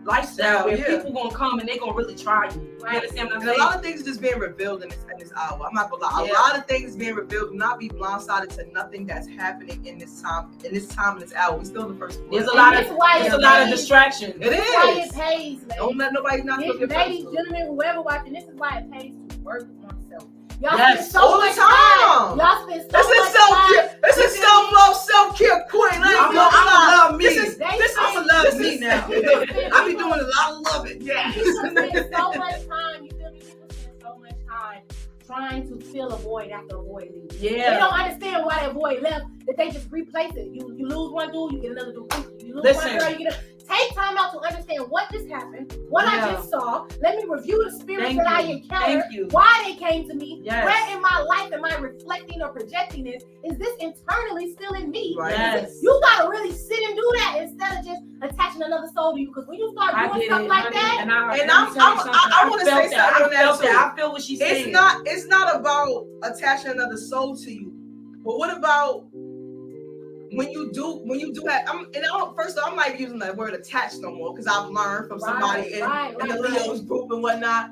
lifestyle where people gonna come and they gonna really try you. You understand what I'm saying? A lot of things are just being revealed in this hour. I'm not gonna lie. A lot of things being revealed. Do not be blindsided to nothing that's happening in this time, in this hour. We still in the first quarter. There's a lot of distraction. It is. Why it pays, man. Don't let nobody not look at ladies, gentlemen, whoever watching, this is why it pays to work on self. Y'all spend so all much time. Y'all spend so much time. This is self-love, self-care queen. I'm gonna love me. I'm gonna love me now. I be doing a lot of loving. Yeah. You spend so much time. You feel me? People spend so much time trying to fill a void after a void leaves. Yeah. They don't understand why that void left. That they just replace it. You lose one dude, you get another dude. You lose one girl, you get a. Take time out to understand what just happened, what I just saw. Let me review the spirits that I encountered, why they came to me, where in my life am I reflecting or projecting this? Is this internally still in me? You gotta really sit and do that instead of just attaching another soul to you. Because when you start doing stuff like that, I want to say something on that too. I feel what she's saying. It's not about attaching another soul to you, but what about when you do have, first of all, I'm not even using that word attached no more because I've learned from somebody in the Leo's group and whatnot.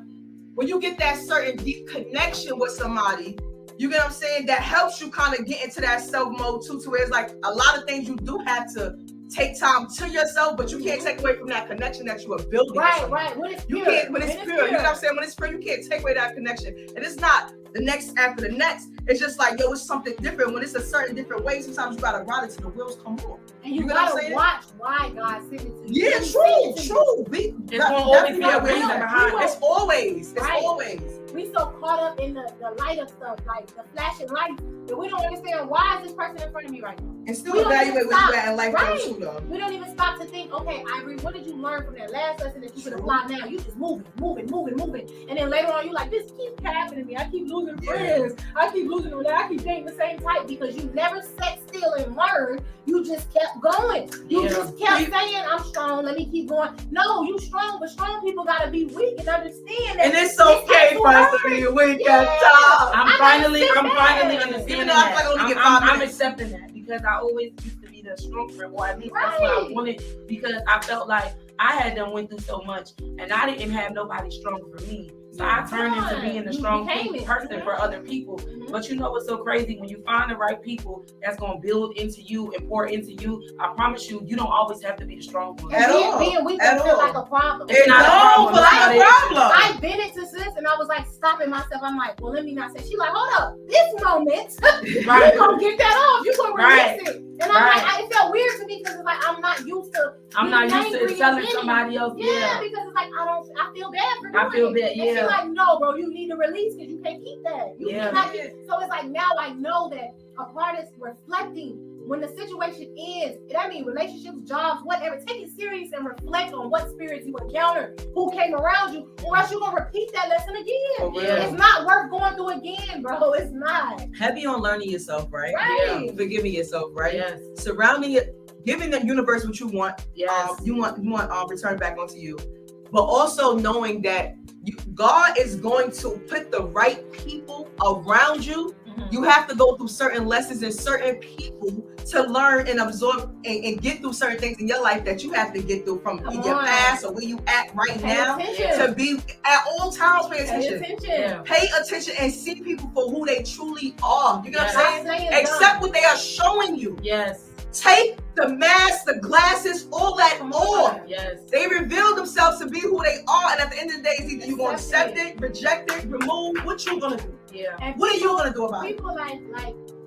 When you get that certain deep connection with somebody, you get what I'm saying? That helps you kind of get into that self mode too, to where it's like a lot of things you do have to take time to yourself, but you can't take away from that connection that you are building. Right. When it's pure. You can't, when it's pure. You know what I'm saying? When it's pure, you can't take away that connection. And it's not the next after the next. It's just like, it's something different. When it's a certain different way, sometimes you gotta ride it till the wheels come off. And you gotta watch why God sent it to you. Yeah, true. It's always be a reason behind it. It's always. We so caught up in the light of stuff, like the flashing lights, that we don't understand why is this person in front of me right now. And still evaluate where you at in life too, though. We don't even stop to think, okay, Ivory, what did you learn from that last lesson that you can apply now? You just moving. And then later on, you're like, this keeps happening to me. I keep losing friends. I keep losing them. I keep dating the same type because you never sat still and learned. You just kept going. You just kept saying, I'm strong. Let me keep going. No, you strong, but strong people got to be weak and understand that. And it's okay, friends. I'm finally understanding Even though I that. feel like I only get I'm accepting that because I always used to be the strong friend, or at least that's what I wanted, because I felt like I had done went through so much and I didn't have nobody strong for me. So I turned into being the strong person for other people. But you know what's so crazy? When you find the right people that's going to build into you and pour into you, I promise you, you don't always have to be the strong one. Being weak doesn't feel like a problem. It's not a problem. I've been into sis and I was like stopping myself. I'm like, well, let me not say. She like, hold up, this moment, you gonna get that off. You gonna release it. And I'm like, it felt weird to me because it's like I'm not used to telling somebody else. Yeah, because it's like I feel bad for doing I feel bad. And she's like, no, bro, you need to release because you can't keep that. You cannot keep. So it's like now I know that a part is reflecting. When the situation ends, that means relationships, jobs, whatever, take it serious and reflect on what spirits you encountered, who came around you, or else you're gonna repeat that lesson again. It's not worth going through again, bro. It's not. Heavy on learning yourself, right? Right. Forgiving yourself, right? Yes. Surrounding it, giving the universe what you want. Yes. You want return back onto you, but also knowing that God is going to put the right people around you. You have to go through certain lessons and certain people to learn and absorb and get through certain things in your life that you have to get through from your past or where you at right now to be at all times. Pay attention. Pay attention and see people for who they truly are. You know what I'm saying? Accept what they are showing you. Yes. Take the mask, the glasses, all that off. Yes. They reveal themselves to be who they are, and at the end of the day, it's either you're gonna accept it, reject it, remove. What you gonna do? And what are you gonna do about it? People like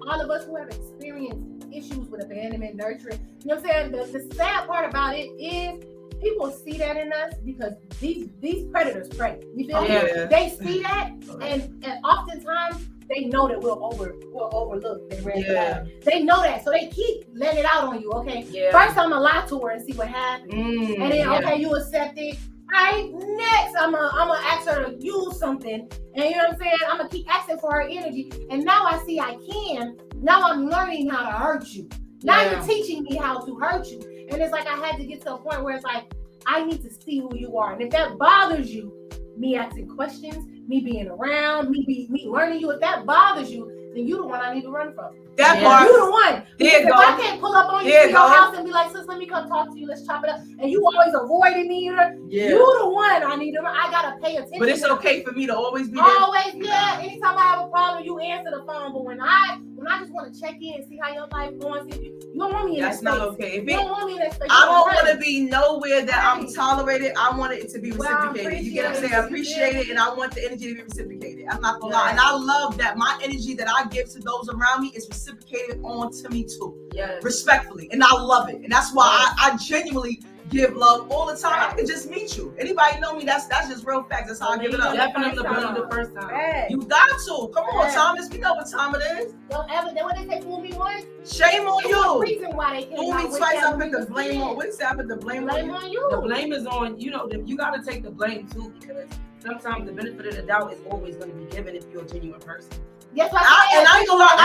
all of us who have experienced issues with abandonment, nurturing. You know what I'm saying? The sad part about it is people see that in us because these predators prey. You feel me? They see that, and oftentimes they know that we'll overlook the red flag. They know that, so they keep letting it out on you. Okay, first I'm gonna lie to her and see what happens, and then okay, you accept it. All right, next I'm gonna ask her to use something, and you know what I'm saying? I'm gonna keep asking for her energy, and now I see I can. Now I'm learning how to hurt you. Now you're teaching me how to hurt you, and it's like I had to get to a point where it's like I need to see who you are, and if that bothers you, me asking questions, me being around, me learning you, if that bothers you, then you the one I need to run from. That part. You the one. If I can't pull up on you to your house and be like, sis, let me come talk to you, let's chop it up, and you always avoiding me, you the one I need to run. I gotta pay attention. But it's okay for me to always be there. Always, anytime I have a problem, you answer the phone. But when I just want to check in and see how your life going, see you don't want me in that space. That's not okay. You don't want me in that space. I don't want to be nowhere that I'm tolerated. I want it to be reciprocated. You get what I'm saying? I appreciate it, and I want the energy to be reciprocated. I'm not gonna lie. And I love that my energy that I give to those around me is reciprocated on to me too. Respectfully. And I love it. And that's why I genuinely give love all the time. I can just meet you. Anybody know me? That's just real facts. That's how I give it up. Definitely the first time. You got to. Come on, Thomas. We know what time it is. Don't ever. Then when they say fool me once, shame on you. Reason why they fool me twice. I put the blame on. What's that? I put the blame on you. The blame is on you. You got to take the blame too, because sometimes the benefit of the doubt is always going to be given if you're a genuine person. Yes, I ain't gonna lie.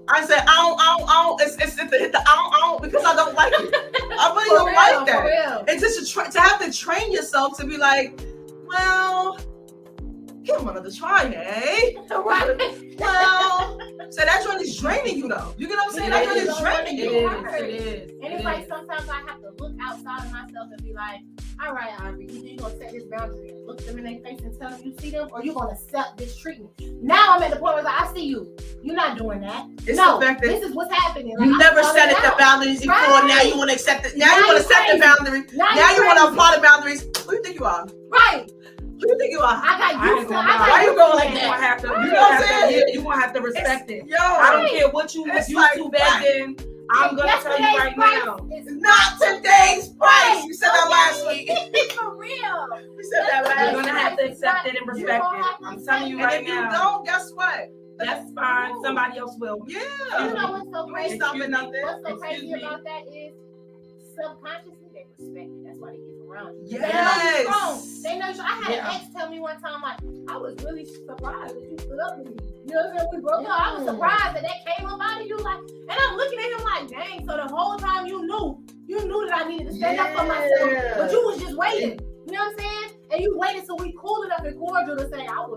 I said I don't. It's to hit the I don't because I don't like it. I really don't like that. And just to have to train yourself to be like, well, give them another try, eh? Well, so that joint is draining you though. You get what I'm saying? That joint is draining you. It is. And it's like sometimes I have to look outside of myself and be like, all right, Aubrey, either you're gonna set this boundary and look them in their face and tell them you see them, or you're gonna accept this treatment. Now I'm at the point where I see you. You're not doing that. It's no, the fact that this is what's happening. Like, you never set the boundaries before. Right. Now you want to accept it. Now you want to set the boundaries. Now you want to apply the boundaries. Who do you think you are? Right. Who do you think you are? I got used to it. Why you going like that? You're going to have to respect it. Yo, I don't care what you was used to back then. I'm going to tell you right now. It's not today's price. You said that last week. For real. You said that last week. You're going to have to accept it and respect it. I'm telling you right now. And if you don't, guess what? That's fine. Somebody else will. Yeah. You know what's so crazy? What's so crazy about that is subconsciously they respect it. That's why they get around you. Yes. They know you. I had an ex tell me one time, like, I was really surprised that you stood up with me. You know what I'm saying? We broke up. I was surprised that came up out of you. Like, and I'm looking at him like, dang, so the whole time you knew that I needed to stand up for myself, but you was just waiting. You know what I'm saying? And you waited till we cool enough and cordial to say, I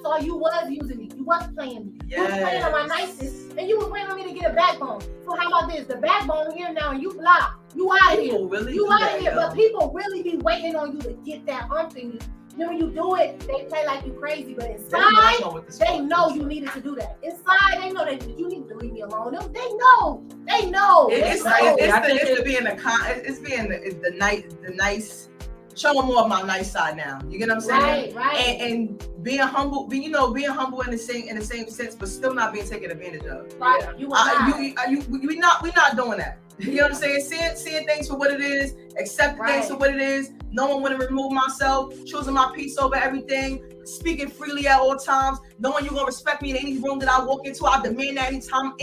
saw you was using me. You was playing me. You was playing on my nicest. And you was waiting on me to get a backbone. So how about this? The backbone here now and you block. You out of here. Really you out of here. But people really be waiting on you to get that hump in you. Then when you do it, they play like you crazy, but inside, they know you needed to do that. Inside, they know that you need to leave me alone. They know. It's being the nice. Showing more of my nice side now. You get what I'm saying? Right. And being humble, being humble in the same sense, but still not being taken advantage of. Right. We're not doing that. You know what I'm saying? Seeing things for what it is, accepting things for what it is, knowing when to remove myself, choosing my peace over everything, speaking freely at all times, knowing you're gonna respect me in any room that I walk into. I demand that anytime,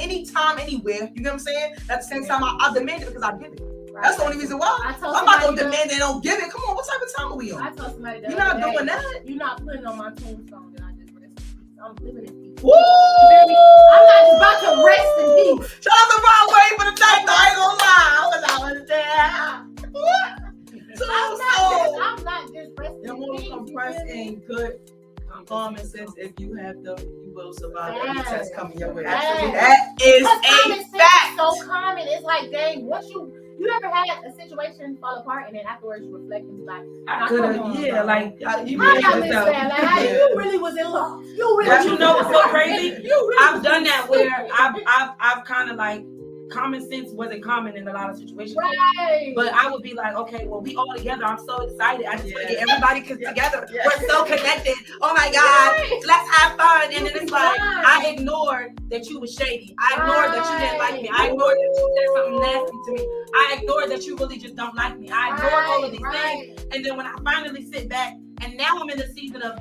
anywhere. You get what I'm saying? At the same time, I demand it because I give it. Right. That's the only reason why. I'm not gonna demand they don't give it. Come on, what type of time are we on? I told somebody that you're not doing that. You're not putting on my tombstone that I just rest in peace. I'm living in peace. Woo! I'm not just about to rest in peace. Shout out the wrong way for the time. I ain't gonna lie. I was there. I'm not just resting. You're more compressed and good. Common sense. If you have them, you will survive any test coming your way. That is a fact. So common. It's like, dang, once you ever had a situation fall apart and then afterwards you reflect and be like, I could have, you really was in love. You know what's so crazy? I've done that where I've kind of like, common sense wasn't common in a lot of situations. Right. But I would be like, okay, well, we all together. I'm so excited. I just want to get everybody together. We're so connected. Oh my God, let's have fun. And then it's like, I ignored that you was shady. I ignored that you didn't like me. I ignored that you said something nasty to me. I ignored that you really just don't like me. I ignored all of these things. And then when I finally sit back, and now I'm in the season of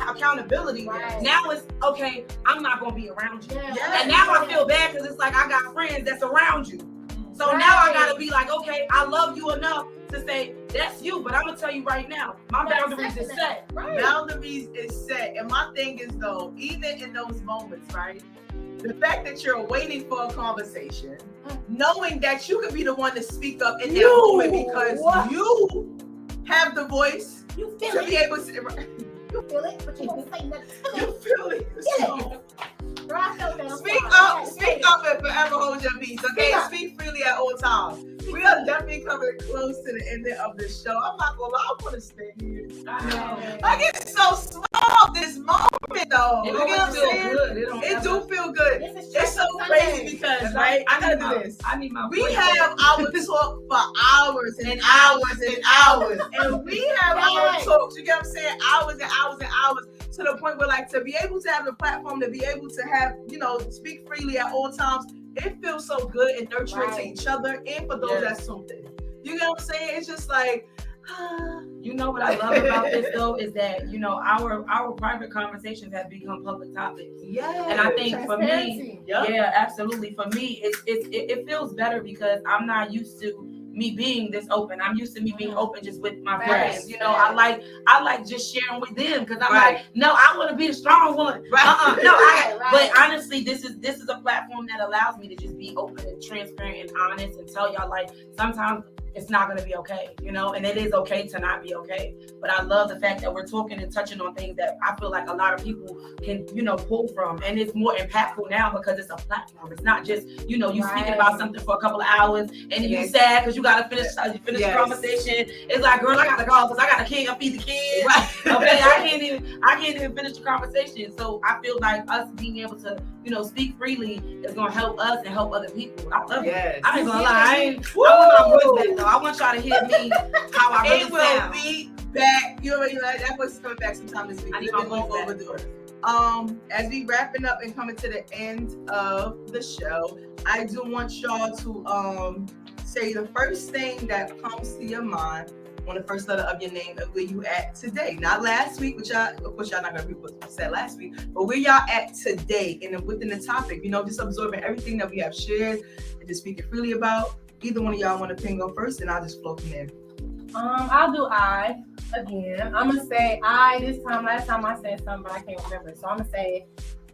accountability. Right. Now it's, okay, I'm not going to be around you. And now I feel bad because it's like I got friends that's around you. So now I got to be like, okay, I love you enough to say, that's you. But I'm going to tell you right now, my boundaries is set. Right. Boundaries is set. And my thing is, though, even in those moments, right, the fact that you're waiting for a conversation, knowing that you could be the one to speak up in that moment because you have the voice. You feel to it. be able to, you feel it, but you don't say nothing. You feel it. Speak up and forever hold your peace. Okay, speak freely at all times. We are definitely coming close to the ending of the show. I'm not gonna lie, I want to stay here. I get so small this moment though. You know what I'm saying? It do feel good. It's so crazy because right, I gotta do this. We have our talk for hours and hours and hours, and we have our talks. You get what I'm saying? Hours and hours and hours. To the point where, like, to be able to have the platform, to be able to have, speak freely at all times, it feels so good and nurturing to each other and for those that's something. You know what I'm saying? It's just like, you know what I love about this though is that our private conversations have become public topics. Yeah. And I think for me, absolutely. For me, it feels better because I'm not used to me being this open. I'm used to me being open just with my friends. I like just sharing with them because I'm like, no, I want to be a strong one. But honestly, this is a platform that allows me to just be open and transparent and honest and tell y'all, like, sometimes it's not going to be okay, and it is okay to not be okay. But I love the fact that we're talking and touching on things that I feel like a lot of people can, pull from. And it's more impactful now because it's a platform. It's not just, you speaking about something for a couple of hours and then you sad because you got to finish the conversation. It's like, girl, I got to go because I got a kid, I feed the kid. Okay, I can't even finish the conversation. So I feel like us being able to, speak freely is going to help us and help other people. I love it. I ain't going to lie. I want my voice back, though. I want y'all to hear me how I really sound. It will be back. You already know that voice is coming back sometime this week. I need my voice back. As we wrapping up and coming to the end of the show, I do want y'all to say the first thing that comes to your mind on the first letter of your name and where you at today. Not last week, which of course y'all not gonna repeat what we said last week, but where y'all at today and within the topic, just absorbing everything that we have shared and just speaking freely about. Either one of y'all want to ping go first, and I'll just flow from there. I'll do I again. I'm gonna say I this time. Last time I said something, but I can't remember. So I'm gonna say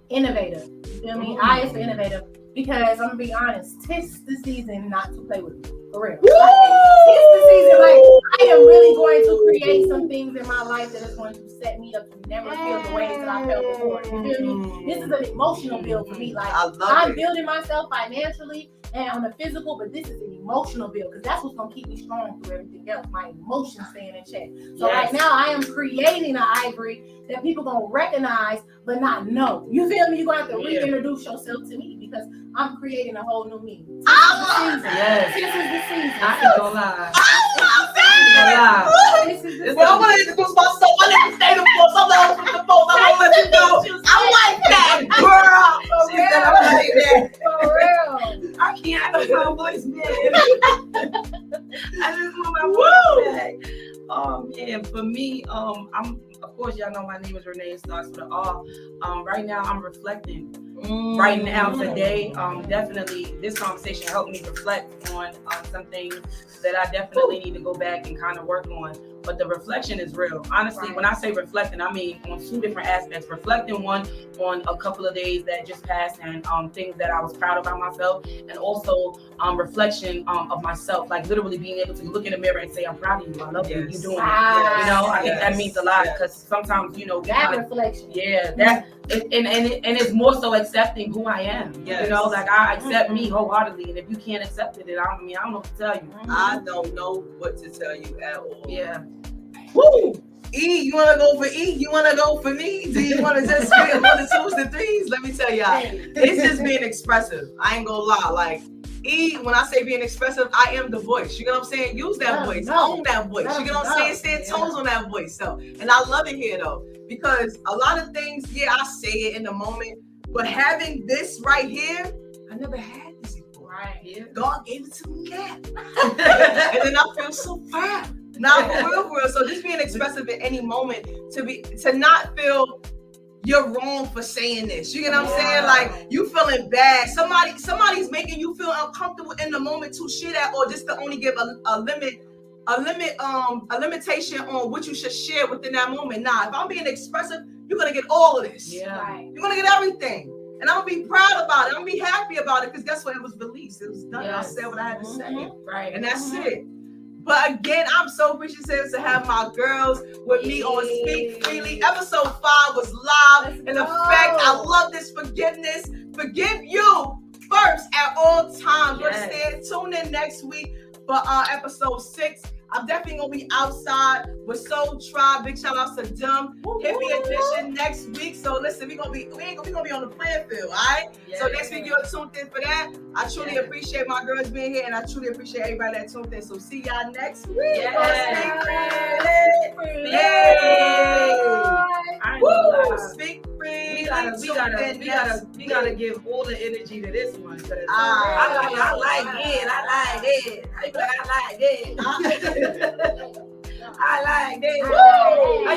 innovative. You feel me? I is for innovative because I'm gonna be honest. Tis the season not to play with me. For real. Tis the season. Like I am really going to create some things in my life that is going to set me up to never feel the ways that I felt before. You feel me? This is an emotional build for me. Like, I'm building myself financially and on the physical, but this is an emotional build because that's what's gonna keep me strong through everything else. My emotions staying in check. So right now I am creating an Ivory that people gonna recognize but not know. You feel me? You're gonna have to reintroduce yourself to me because I'm creating a whole new me. This is the season. This is the season. I ain't gonna lie. I want to introduce myself. I didn't say the post. I'm not with the post. I want to let you know. I like that, girl. For real. I like that. For real. I can't have my voice, man. I just want my voice back. Oh man, for me, I'm of course y'all know my name is Renee. It starts with an R. Right now I'm reflecting. Right now, today, definitely this conversation helped me reflect on some things that I definitely need to go back and kind of work on. But the reflection is real. Honestly, when I say reflecting, I mean on two different aspects. Reflecting one on a couple of days that just passed and things that I was proud about myself, and also reflection of myself, like literally being able to look in the mirror and say, I'm proud of you. I love you. You're doing it. You know, I think that means a lot because sometimes, you know, that reflection. Yeah, that and it's more so accepting who I am. You know, like I accept me wholeheartedly, and if you can't accept it, I don't know what to tell you. I don't know what to tell you at all. Yeah. Woo! E, you want to go for E? You want to go for me? Do you want to just get one, the twos, the threes? Let me tell y'all, it's just being expressive. I ain't gonna lie. Like, E, when I say being expressive, I am the voice. You know what I'm saying? Use that voice. Own that voice. You know what I'm saying? Stand toes on that voice. So, and I love it here, though, because a lot of things, I say it in the moment, but having this right here, I never had this before. Right. Yeah. God gave it to me now. And then I feel so proud. Not for real. So just being expressive at any moment to not feel you're wrong for saying this. You get what I'm saying? Like you feeling bad. Somebody's making you feel uncomfortable in the moment to share that, or just to only give a limitation on what you should share within that moment. Nah, if I'm being expressive, you're gonna get all of this. Yeah. Right. You're gonna get everything. And I'm gonna be proud about it. I'm gonna be happy about it because guess what? It was released. It was done. Yes. I said what I had to say. Right. And that's it. But again, I'm so appreciative to have my girls with me on Speak Freely. Episode 5 was live. And the fact I love this forgiveness. Forgive you first at all times. Understand? Tune in next week for episode 6. I'm definitely gonna be outside with Soul Tribe. Big shout outs to them. Hippie edition next week. So listen, we gonna be on the playing field, all right? Yes. So next week you're tuned in for that. I truly appreciate my girls being here, and I truly appreciate everybody that tuned in. So see y'all next week. Speak Freely. We gotta give all the energy to this one. I like it. I like this. I like that.